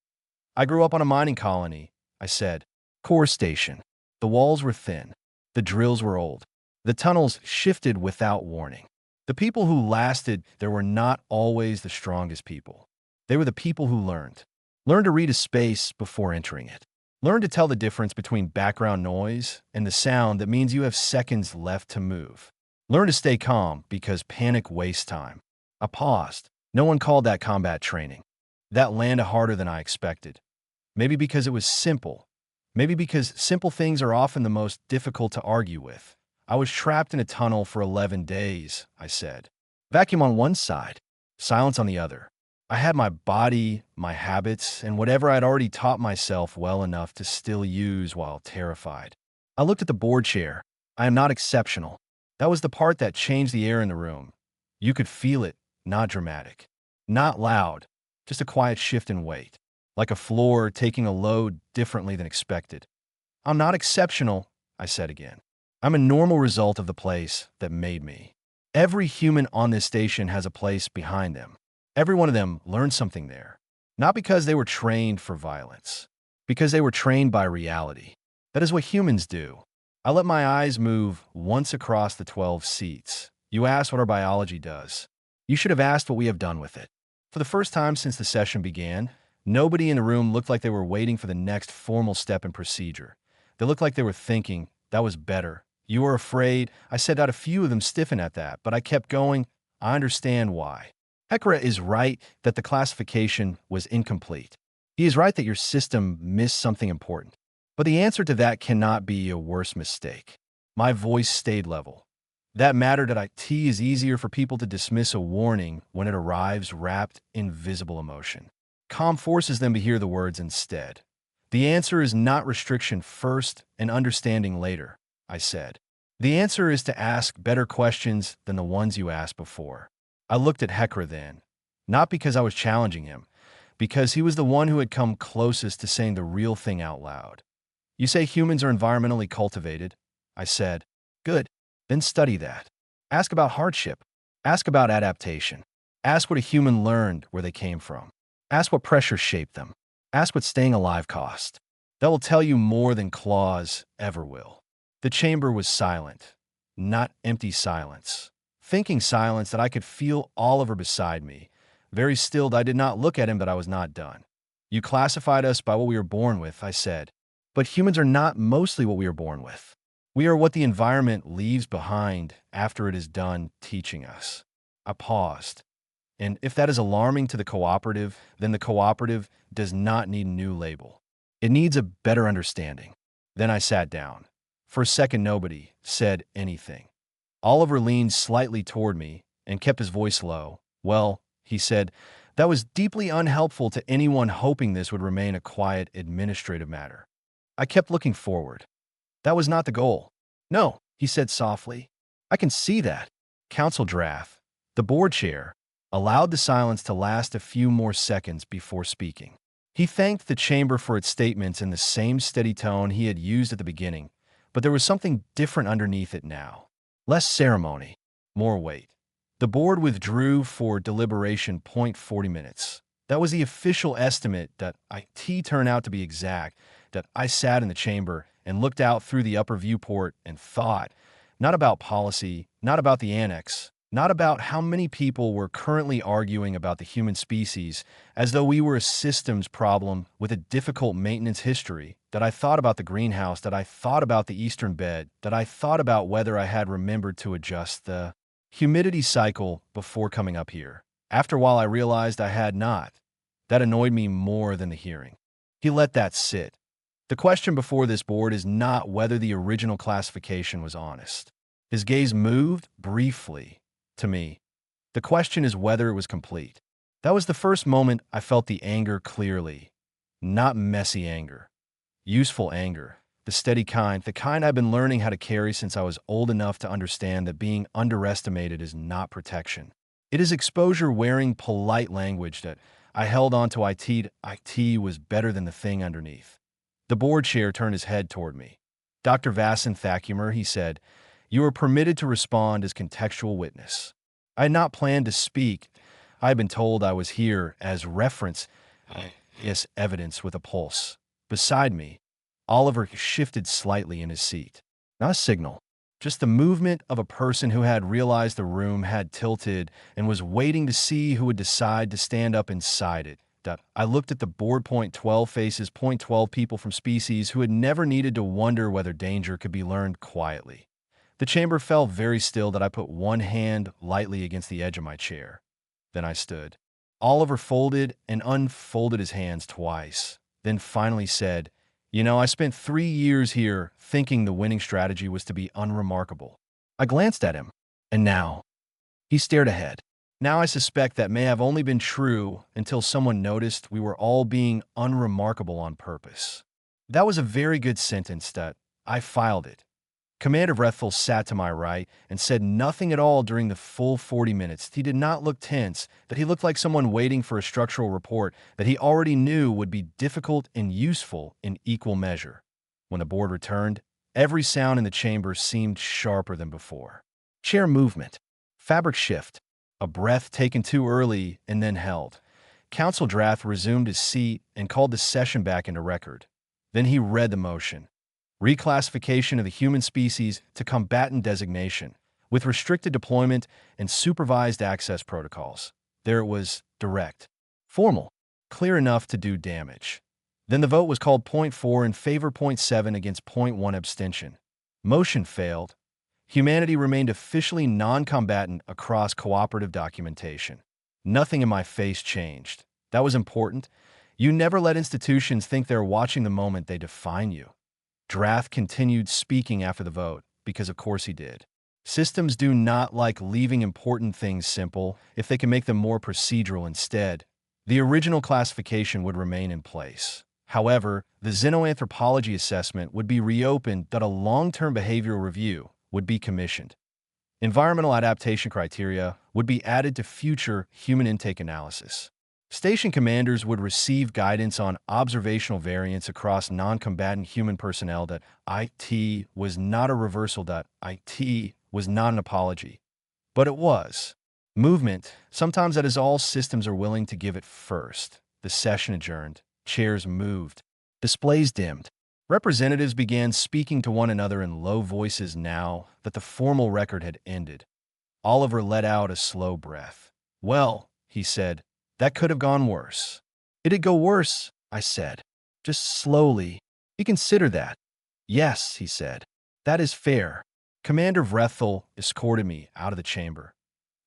"I grew up on a mining colony," I said. Core Station. The walls were thin. The drills were old. The tunnels shifted without warning. The people who lasted there were not always the strongest people. They were the people who learned. Learned to read a space before entering it. Learn to tell the difference between background noise and the sound that means you have seconds left to move. Learn to stay calm because panic wastes time. I paused. No one called that combat training. That landed harder than I expected. Maybe because it was simple. Maybe because simple things are often the most difficult to argue with. "I was trapped in a tunnel for 11 days, I said. Vacuum on one side, silence on the other. I had my body, my habits, and whatever I'd already taught myself well enough to still use while terrified. I looked at the board chair. I am not exceptional. That was the part that changed the air in the room. You could feel it, not dramatic. Not loud, just a quiet shift in weight. Like a floor taking a load differently than expected. "I'm not exceptional," I said again. "I'm a normal result of the place that made me." Every human on this station has a place behind them. Every one of them learned something there. Not because they were trained for violence. Because they were trained by reality. That is what humans do. I let my eyes move once across the 12 seats. "You asked what our biology does. You should have asked what we have done with it." For the first time since the session began, nobody in the room looked like they were waiting for the next formal step in procedure. They looked like they were thinking, "That was better. You were afraid." I said that a few of them stiffened at that, but I kept going. "I understand why." HFY is right that the classification was incomplete. He is right that your system missed something important. But the answer to that cannot be a worse mistake. My voice stayed level. That mattered at IT is easier for people to dismiss a warning when it arrives wrapped in visible emotion. Calm forces them to hear the words instead. "The answer is not restriction first and understanding later," I said. "The answer is to ask better questions than the ones you asked before." I looked at HFY then, not because I was challenging him, because he was the one who had come closest to saying the real thing out loud. You say humans are environmentally cultivated, I said. Good. Then study that. Ask about hardship. Ask about adaptation. Ask what a human learned where they came from. Ask what pressures shaped them. Ask what staying alive cost. That will tell you more than claws ever will. The chamber was silent, not empty silence. Thinking silence that I could feel Oliver beside me. Very stilled, I did not look at him, but I was not done. You classified us by what we were born with, I said. But humans are not mostly what we are born with. We are what the environment leaves behind after it is done teaching us. I paused. And if that is alarming to the cooperative, then the cooperative does not need a new label. It needs a better understanding. Then I sat down. For a second, nobody said anything. Oliver leaned slightly toward me and kept his voice low. Well, he said, that was deeply unhelpful to anyone hoping this would remain a quiet administrative matter. I kept looking forward. That was not the goal. No, he said softly. I can see that. Council Draft, the board chair, allowed the silence to last a few more seconds before speaking. He thanked the chamber for its statements in the same steady tone he had used at the beginning, but there was something different underneath it now. Less ceremony, more weight. The board withdrew for deliberation 40 minutes. That was the official estimate that IT turned out to be exact, that I sat in the chamber and looked out through the upper viewport and thought, not about policy, not about the annex, not about how many people were currently arguing about the human species as though we were a systems problem with a difficult maintenance history, that I thought about the greenhouse, that I thought about the eastern bed, that I thought about whether I had remembered to adjust the humidity cycle before coming up here. After a while, I realized I had not. That annoyed me more than the hearing. He let that sit. The question before this board is not whether the original classification was honest. His gaze moved briefly to me. The question is whether it was complete. That was the first moment I felt the anger clearly. Not messy anger. Useful anger. The steady kind, the kind I've been learning how to carry since I was old enough to understand that being underestimated is not protection. It is exposure wearing polite language that I held on to IT was better than the thing underneath. The board chair turned his head toward me. Dr. Vassan Thakumar, he said, you are permitted to respond as contextual witness. I had not planned to speak. I had been told I was here as reference, yes, evidence with a pulse. Beside me, Oliver shifted slightly in his seat. Not a signal, just the movement of a person who had realized the room had tilted and was waiting to see who would decide to stand up inside it. I looked at the board. 12 faces, 12 people from species who had never needed to wonder whether danger could be learned quietly. The chamber fell very still that I put one hand lightly against the edge of my chair. Then I stood. Oliver folded and unfolded his hands twice, then finally said, you know, I spent 3 years here thinking the winning strategy was to be unremarkable. I glanced at him, and now he stared ahead. Now I suspect that may have only been true until someone noticed we were all being unremarkable on purpose. That was a very good sentence that I filed it. Commander Vrethel sat to my right and said nothing at all during the full 40 minutes. He did not look tense, that he looked like someone waiting for a structural report that he already knew would be difficult and useful in equal measure. When the board returned, every sound in the chamber seemed sharper than before. Chair movement, fabric shift, a breath taken too early and then held. Council Draft resumed his seat and called the session back into record. Then he read the motion. Reclassification of the human species to combatant designation, with restricted deployment and supervised access protocols. There it was, direct, formal, clear enough to do damage. Then the vote was called 0.4 in favor, 0.7 against 0.1 abstention. Motion failed. Humanity remained officially non-combatant across cooperative documentation. Nothing in my face changed. That was important. You never let institutions think they're watching the moment they define you. Drath continued speaking after the vote, because of course he did. Systems do not like leaving important things simple if they can make them more procedural instead. The original classification would remain in place. However, the xenoanthropology assessment would be reopened, that a long-term behavioral review would be commissioned. Environmental adaptation criteria would be added to future human intake analysis. Station commanders would receive guidance on observational variance across non-combatant human personnel. That IT was not a reversal. That IT was not an apology. But it was. Movement, sometimes that is all systems are willing to give it first. The session adjourned. Chairs moved. Displays dimmed. Representatives began speaking to one another in low voices now that the formal record had ended. Oliver let out a slow breath. "Well," he said, "that could have gone worse." "Did it go worse?" I said. "Just slowly. You consider that." "Yes," he said. "That is fair." Commander Vrethel escorted me out of the chamber.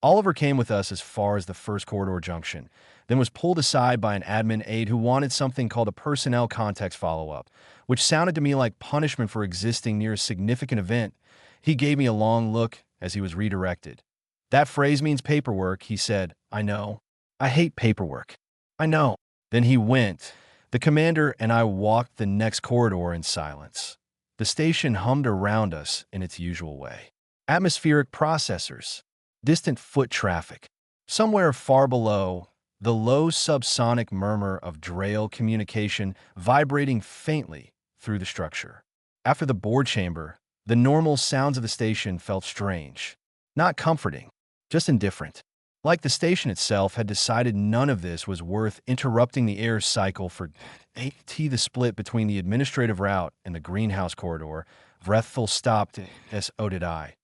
Oliver came with us as far as the first corridor junction, then was pulled aside by an admin aide who wanted something called a personnel context follow-up, which sounded to me like punishment for existing near a significant event. He gave me a long look as he was redirected. "That phrase means paperwork," he said. "I know. I hate paperwork." "I know." Then he went. The commander and I walked the next corridor in silence. The station hummed around us in its usual way. Atmospheric processors. Distant foot traffic. Somewhere far below, the low subsonic murmur of Drail communication vibrating faintly through the structure. After the board chamber, the normal sounds of the station felt strange. Not comforting, just indifferent. Like the station itself had decided none of this was worth interrupting the air cycle for the split between the administrative route and the greenhouse corridor. Vrethel stopped. "So did I."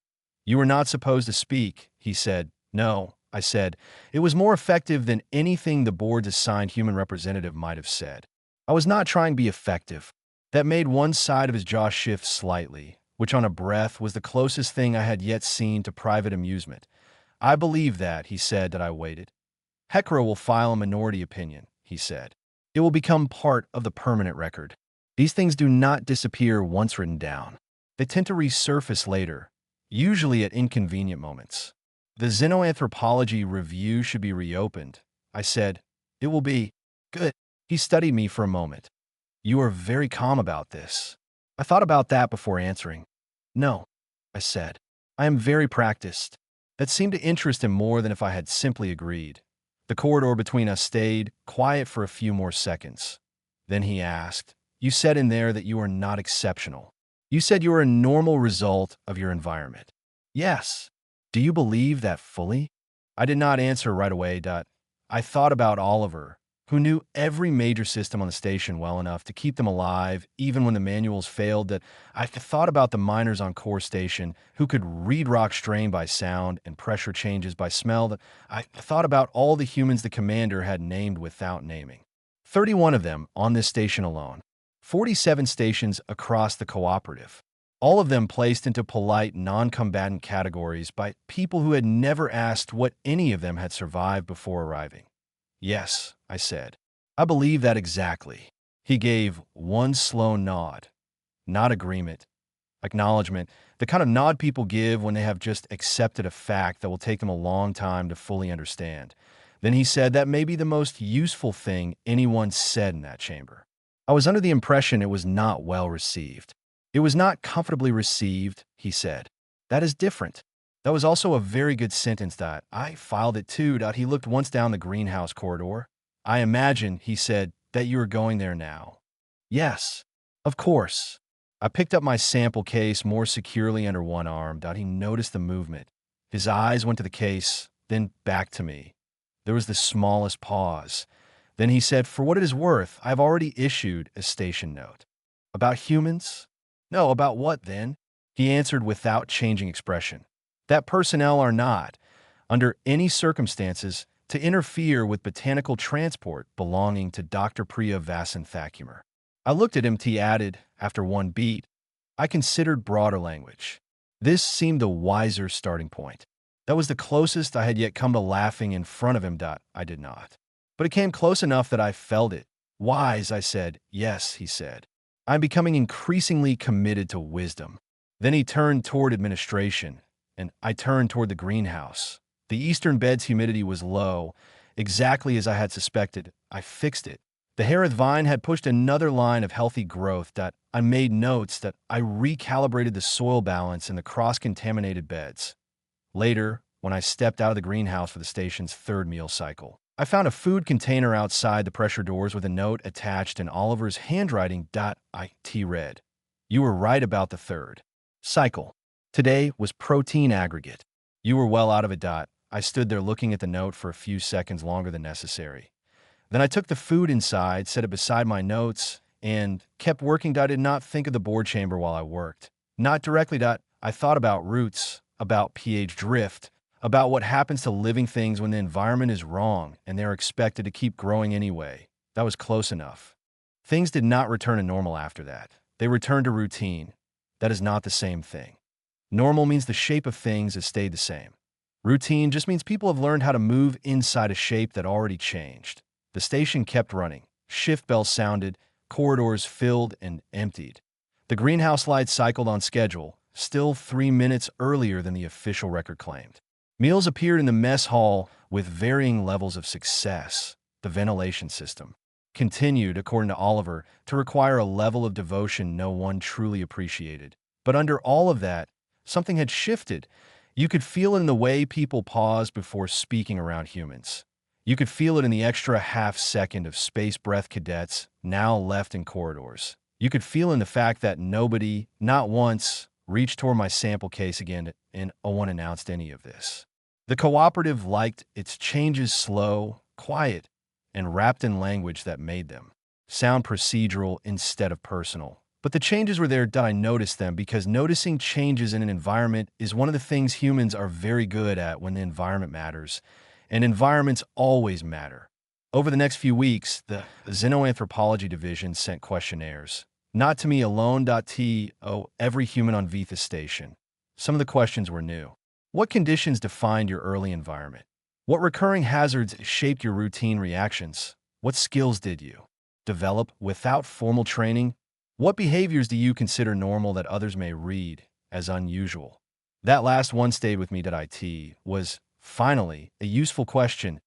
"You were not supposed to speak," he said. "No," I said. It was more effective than anything the board's assigned human representative might have said. I was not trying to be effective. That made one side of his jaw shift slightly, which on a breath was the closest thing I had yet seen to private amusement. "I believe that," he said. That I waited. "Hekra will file a minority opinion," he said. "It will become part of the permanent record. These things do not disappear once written down. They tend to resurface later, usually at inconvenient moments. The Xenoanthropology review should be reopened," I said. "It will be." "Good." He studied me for a moment. "You are very calm about this." I thought about that before answering. "No," I said. "I am very practiced." That seemed to interest him more than if I had simply agreed. The corridor between us stayed quiet for a few more seconds. Then he asked, "You said in there that you are not exceptional. You said you are a normal result of your environment." "Yes." "Do you believe that fully?" I did not answer right away. I thought about Oliver, who knew every major system on the station well enough to keep them alive even when the manuals failed. That I thought about the miners on Core Station who could read rock strain by sound and pressure changes by smell. That I thought about all the humans the commander had named without naming. 31 of them on this station alone. 47 stations across the cooperative. All of them placed into polite, non-combatant categories by people who had never asked what any of them had survived before arriving. "Yes," I said. "I believe that exactly." He gave one slow nod. Not agreement. Acknowledgement. The kind of nod people give when they have just accepted a fact that will take them a long time to fully understand. Then he said that may be the most useful thing anyone said in that chamber. I was under the impression it was not well received. "It was not comfortably received," he said. "That is different." That was also a very good sentence. I filed it too. He looked once down the greenhouse corridor. "I imagine," he said, "that you are going there now." "Yes, of course." I picked up my sample case more securely under one arm. He noticed the movement. His eyes went to the case, then back to me. There was the smallest pause. Then he said, "For what it is worth, I have already issued a station note." "About humans?" "No, about what then?" He answered without changing expression. "That personnel are not, under any circumstances, to interfere with botanical transport belonging to Dr. Priya Vasanthakumar." I looked at him. He added, after one beat, I considered broader language. This seemed a wiser starting point. That was the closest I had yet come to laughing in front of him. I did not. But it came close enough that I felt it. "Wise," I said. "Yes," he said. "I'm becoming increasingly committed to wisdom." Then he turned toward administration, and I turned toward the greenhouse. The eastern bed's humidity was low, exactly as I had suspected. I fixed it. The Harith vine had pushed another line of healthy growth. I made notes. I recalibrated the soil balance in the cross-contaminated beds. Later, when I stepped out of the greenhouse for the station's third meal cycle, I found a food container outside the pressure doors with a note attached in Oliver's handwriting. It read, "You were right about the third cycle. Today was protein aggregate. You were well out of it. I stood there looking at the note for a few seconds longer than necessary. Then I took the food inside, set it beside my notes, and kept working. I did not think of the board chamber while I worked. Not directly. I thought about roots, about pH drift, about what happens to living things when the environment is wrong and they're expected to keep growing anyway. That was close enough. Things did not return to normal after that. They returned to routine. That is not the same thing. Normal means the shape of things has stayed the same. Routine just means people have learned how to move inside a shape that already changed. The station kept running. Shift bells sounded, corridors filled and emptied. The greenhouse lights cycled on schedule, still 3 minutes earlier than the official record claimed. Meals appeared in the mess hall with varying levels of success. The ventilation system continued, according to Oliver, to require a level of devotion no one truly appreciated. But under all of that, something had shifted. You could feel it in the way people paused before speaking around humans. You could feel it in the extra half second of space breath cadets now left in corridors. You could feel in the fact that nobody, not once, reached toward my sample case again, and no one announced any of this. The cooperative liked its changes slow, quiet, and wrapped in language that made them sound procedural instead of personal. But the changes were there. I noticed them because noticing changes in an environment is one of the things humans are very good at when the environment matters, and environments always matter. Over the next few weeks, the Xenoanthropology Division sent questionnaires. Not to me alone. Every human on Vithis Station. Some of the questions were new. What conditions defined your early environment? What recurring hazards shaped your routine reactions? What skills did you develop without formal training? What behaviors do you consider normal that others may read as unusual? That last one stayed with me. It was, finally, a useful question.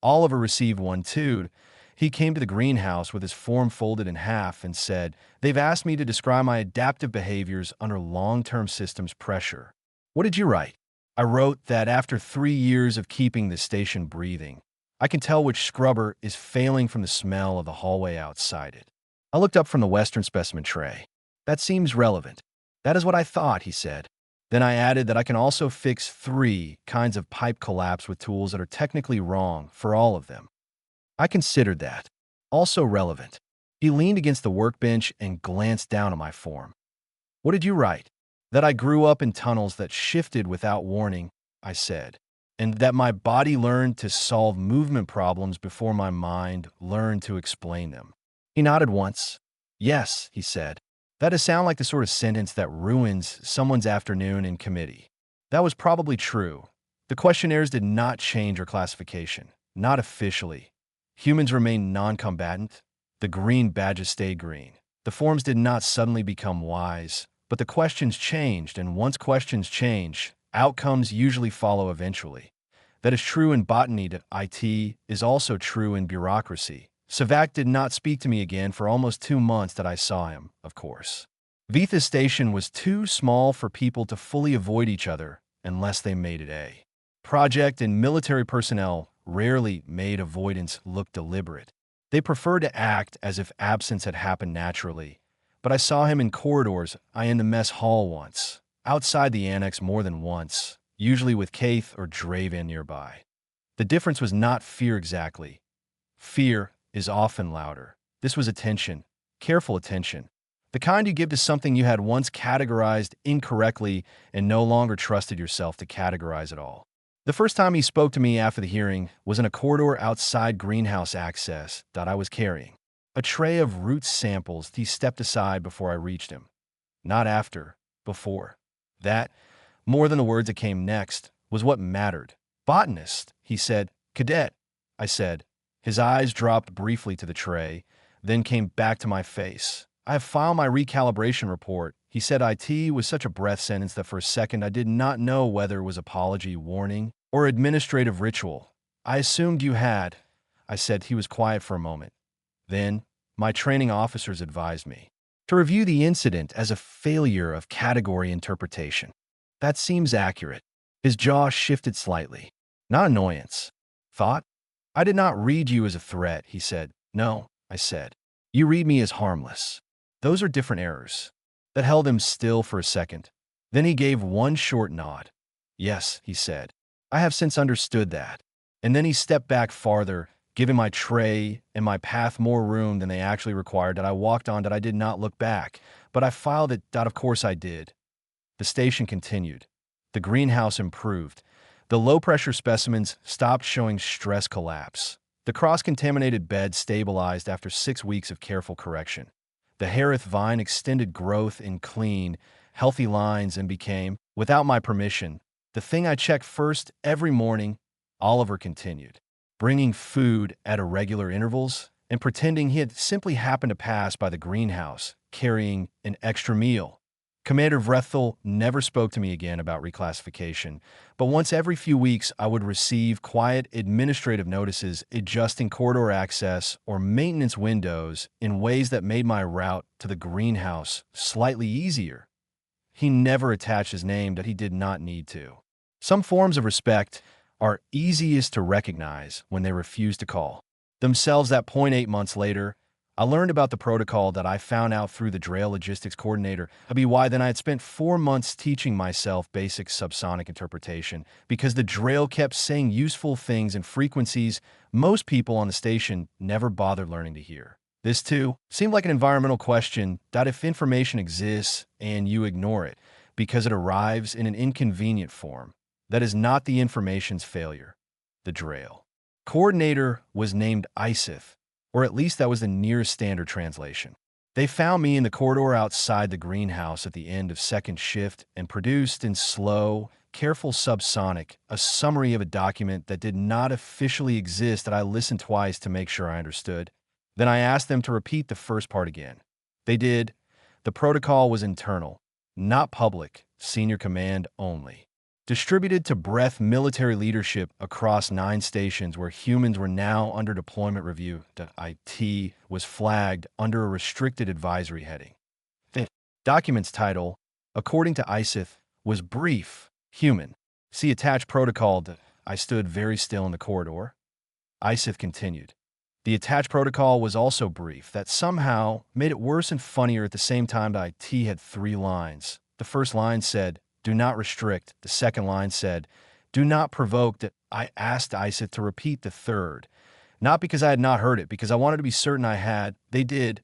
Oliver received one too. He came to the greenhouse with his form folded in half and said, "They've asked me to describe my adaptive behaviors under long-term systems pressure." What did you write? I wrote that after 3 years of keeping the station breathing, I can tell which scrubber is failing from the smell of the hallway outside it. I looked up from the Western specimen tray. That seems relevant. That is what I thought, he said. Then I added that I can also fix 3 kinds of pipe collapse with tools that are technically wrong for all of them. I considered that also relevant. He leaned against the workbench and glanced down at my form. What did you write? That I grew up in tunnels that shifted without warning, I said, and that my body learned to solve movement problems before my mind learned to explain them. He nodded once. Yes, he said. That does sound like the sort of sentence that ruins someone's afternoon in committee. That was probably true. The questionnaires did not change our classification, not officially. Humans remained non-combatant. The green badges stayed green. The forms did not suddenly become wise, but the questions changed, and once questions change, outcomes usually follow eventually. That is true in botany. It is also true in bureaucracy. Savak did not speak to me again for almost 2 months that I saw him, of course. Vithis Station was too small for people to fully avoid each other unless they made it a project, and military personnel rarely made avoidance look deliberate. They preferred to act as if absence had happened naturally. But I saw him in corridors, in the mess hall once, outside the annex more than once, usually with Kaith or Draven nearby. The difference was not fear exactly. Fear is often louder. This was attention, careful attention, the kind you give to something you had once categorized incorrectly and no longer trusted yourself to categorize at all. The first time he spoke to me after the hearing was in a corridor outside greenhouse access that I was carrying. A tray of root samples. He stepped aside before I reached him. Not after, before. That, more than the words that came next, was what mattered. Botanist, he said. Cadet, I said. His eyes dropped briefly to the tray, then came back to my face. I have filed my recalibration report. He said IT was such a breath sentence that for a second I did not know whether it was apology, warning, or administrative ritual. I assumed you had, I said. He was quiet for a moment. Then, my training officers advised me to review the incident as a failure of category interpretation. That seems accurate. His jaw shifted slightly. Not annoyance. Thought? I did not read you as a threat, he said. No, I said. You read me as harmless. Those are different errors. That held him still for a second. Then he gave one short nod. Yes, he said. I have since understood that. And then he stepped back farther, giving my tray and my path more room than they actually required. That I walked on, that I did not look back, but I filed it. That of course I did. The station continued. The greenhouse improved. The low-pressure specimens stopped showing stress collapse. The cross-contaminated bed stabilized after 6 weeks of careful correction. The Harith vine extended growth in clean, healthy lines and became, without my permission, the thing I checked first every morning. Oliver continued, bringing food at irregular intervals and pretending he had simply happened to pass by the greenhouse, carrying an extra meal. Commander Vrethel never spoke to me again about reclassification, but once every few weeks I would receive quiet administrative notices adjusting corridor access or maintenance windows in ways that made my route to the greenhouse slightly easier. He never attached his name that he did not need to. Some forms of respect are easiest to recognize when they refuse to call themselves that point. 8 months later, I learned about the protocol that I found out through the Drail logistics coordinator, HFY. Then I had spent 4 months teaching myself basic subsonic interpretation because the Drail kept saying useful things in frequencies most people on the station never bothered learning to hear. This, too, seemed like an environmental question that if information exists and you ignore it because it arrives in an inconvenient form, that is not the information's failure. The Drail coordinator was named Isith, or at least that was the nearest standard translation. They found me in the corridor outside the greenhouse at the end of second shift and produced in slow, careful subsonic a summary of a document that did not officially exist that I listened twice to make sure I understood. Then I asked them to repeat the first part again. They did. The protocol was internal, not public, senior command only. Distributed to breadth military leadership across 9 stations where humans were now under deployment review. The IT was flagged under a restricted advisory heading. The document's title, according to Isith, was Brief, Human. See attached protocol. I stood very still in the corridor. Isith continued. The attached protocol was also brief. That somehow made it worse and funnier at the same time. The IT had 3 lines. The first line said, do not restrict. The second line said, do not provoke. That I asked Isith to repeat the third, not because I had not heard it, because I wanted to be certain I had. They did.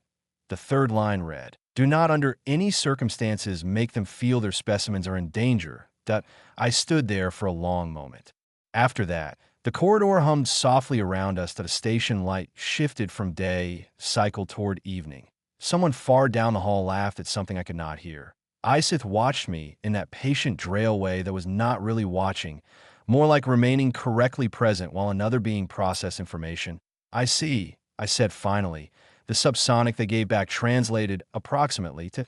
The third line read, do not under any circumstances make them feel their specimens are in danger. That I stood there for a long moment. After that, the corridor hummed softly around us. That a station light shifted from day, cycled toward evening. Someone far down the hall laughed at something I could not hear. Isith watched me in that patient Drail way that was not really watching, more like remaining correctly present while another being processed information. I see, I said finally. The subsonic they gave back translated approximately to,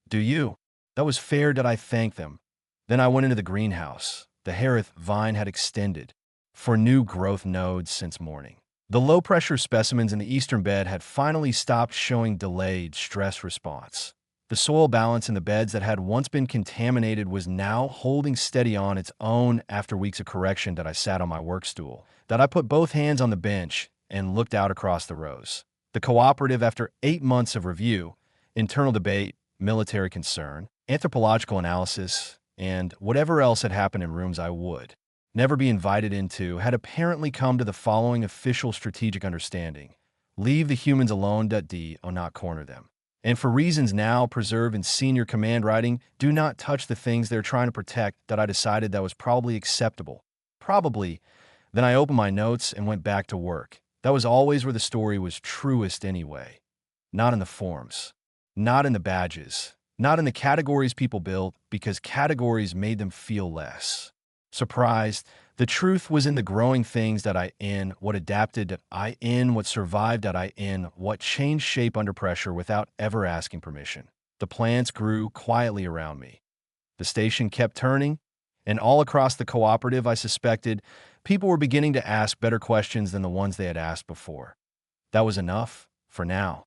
do you? That was fair. Did I thank them? Then I went into the greenhouse. The Harith vine had extended for new growth nodes since morning. The low-pressure specimens in the eastern bed had finally stopped showing delayed stress response. The soil balance in the beds that had once been contaminated was now holding steady on its own after weeks of correction. That I sat on my work stool, that I put both hands on the bench and looked out across the rows. The cooperative, after 8 months of review, internal debate, military concern, anthropological analysis, and whatever else had happened in rooms I would never be invited into, had apparently come to the following official strategic understanding. Leave the humans alone. Do not corner them. And for reasons now preserved in senior command writing, do not touch the things they're trying to protect. That I decided that was probably acceptable. Probably. Then I opened my notes and went back to work. That was always where the story was truest anyway. Not in the forms. Not in the badges. Not in the categories people built, because categories made them feel less surprised. The truth was in the growing things that I in, what adapted I in, what survived that I in, what changed shape under pressure without ever asking permission. The plants grew quietly around me. The station kept turning, and all across the cooperative, I suspected, people were beginning to ask better questions than the ones they had asked before. That was enough, for now.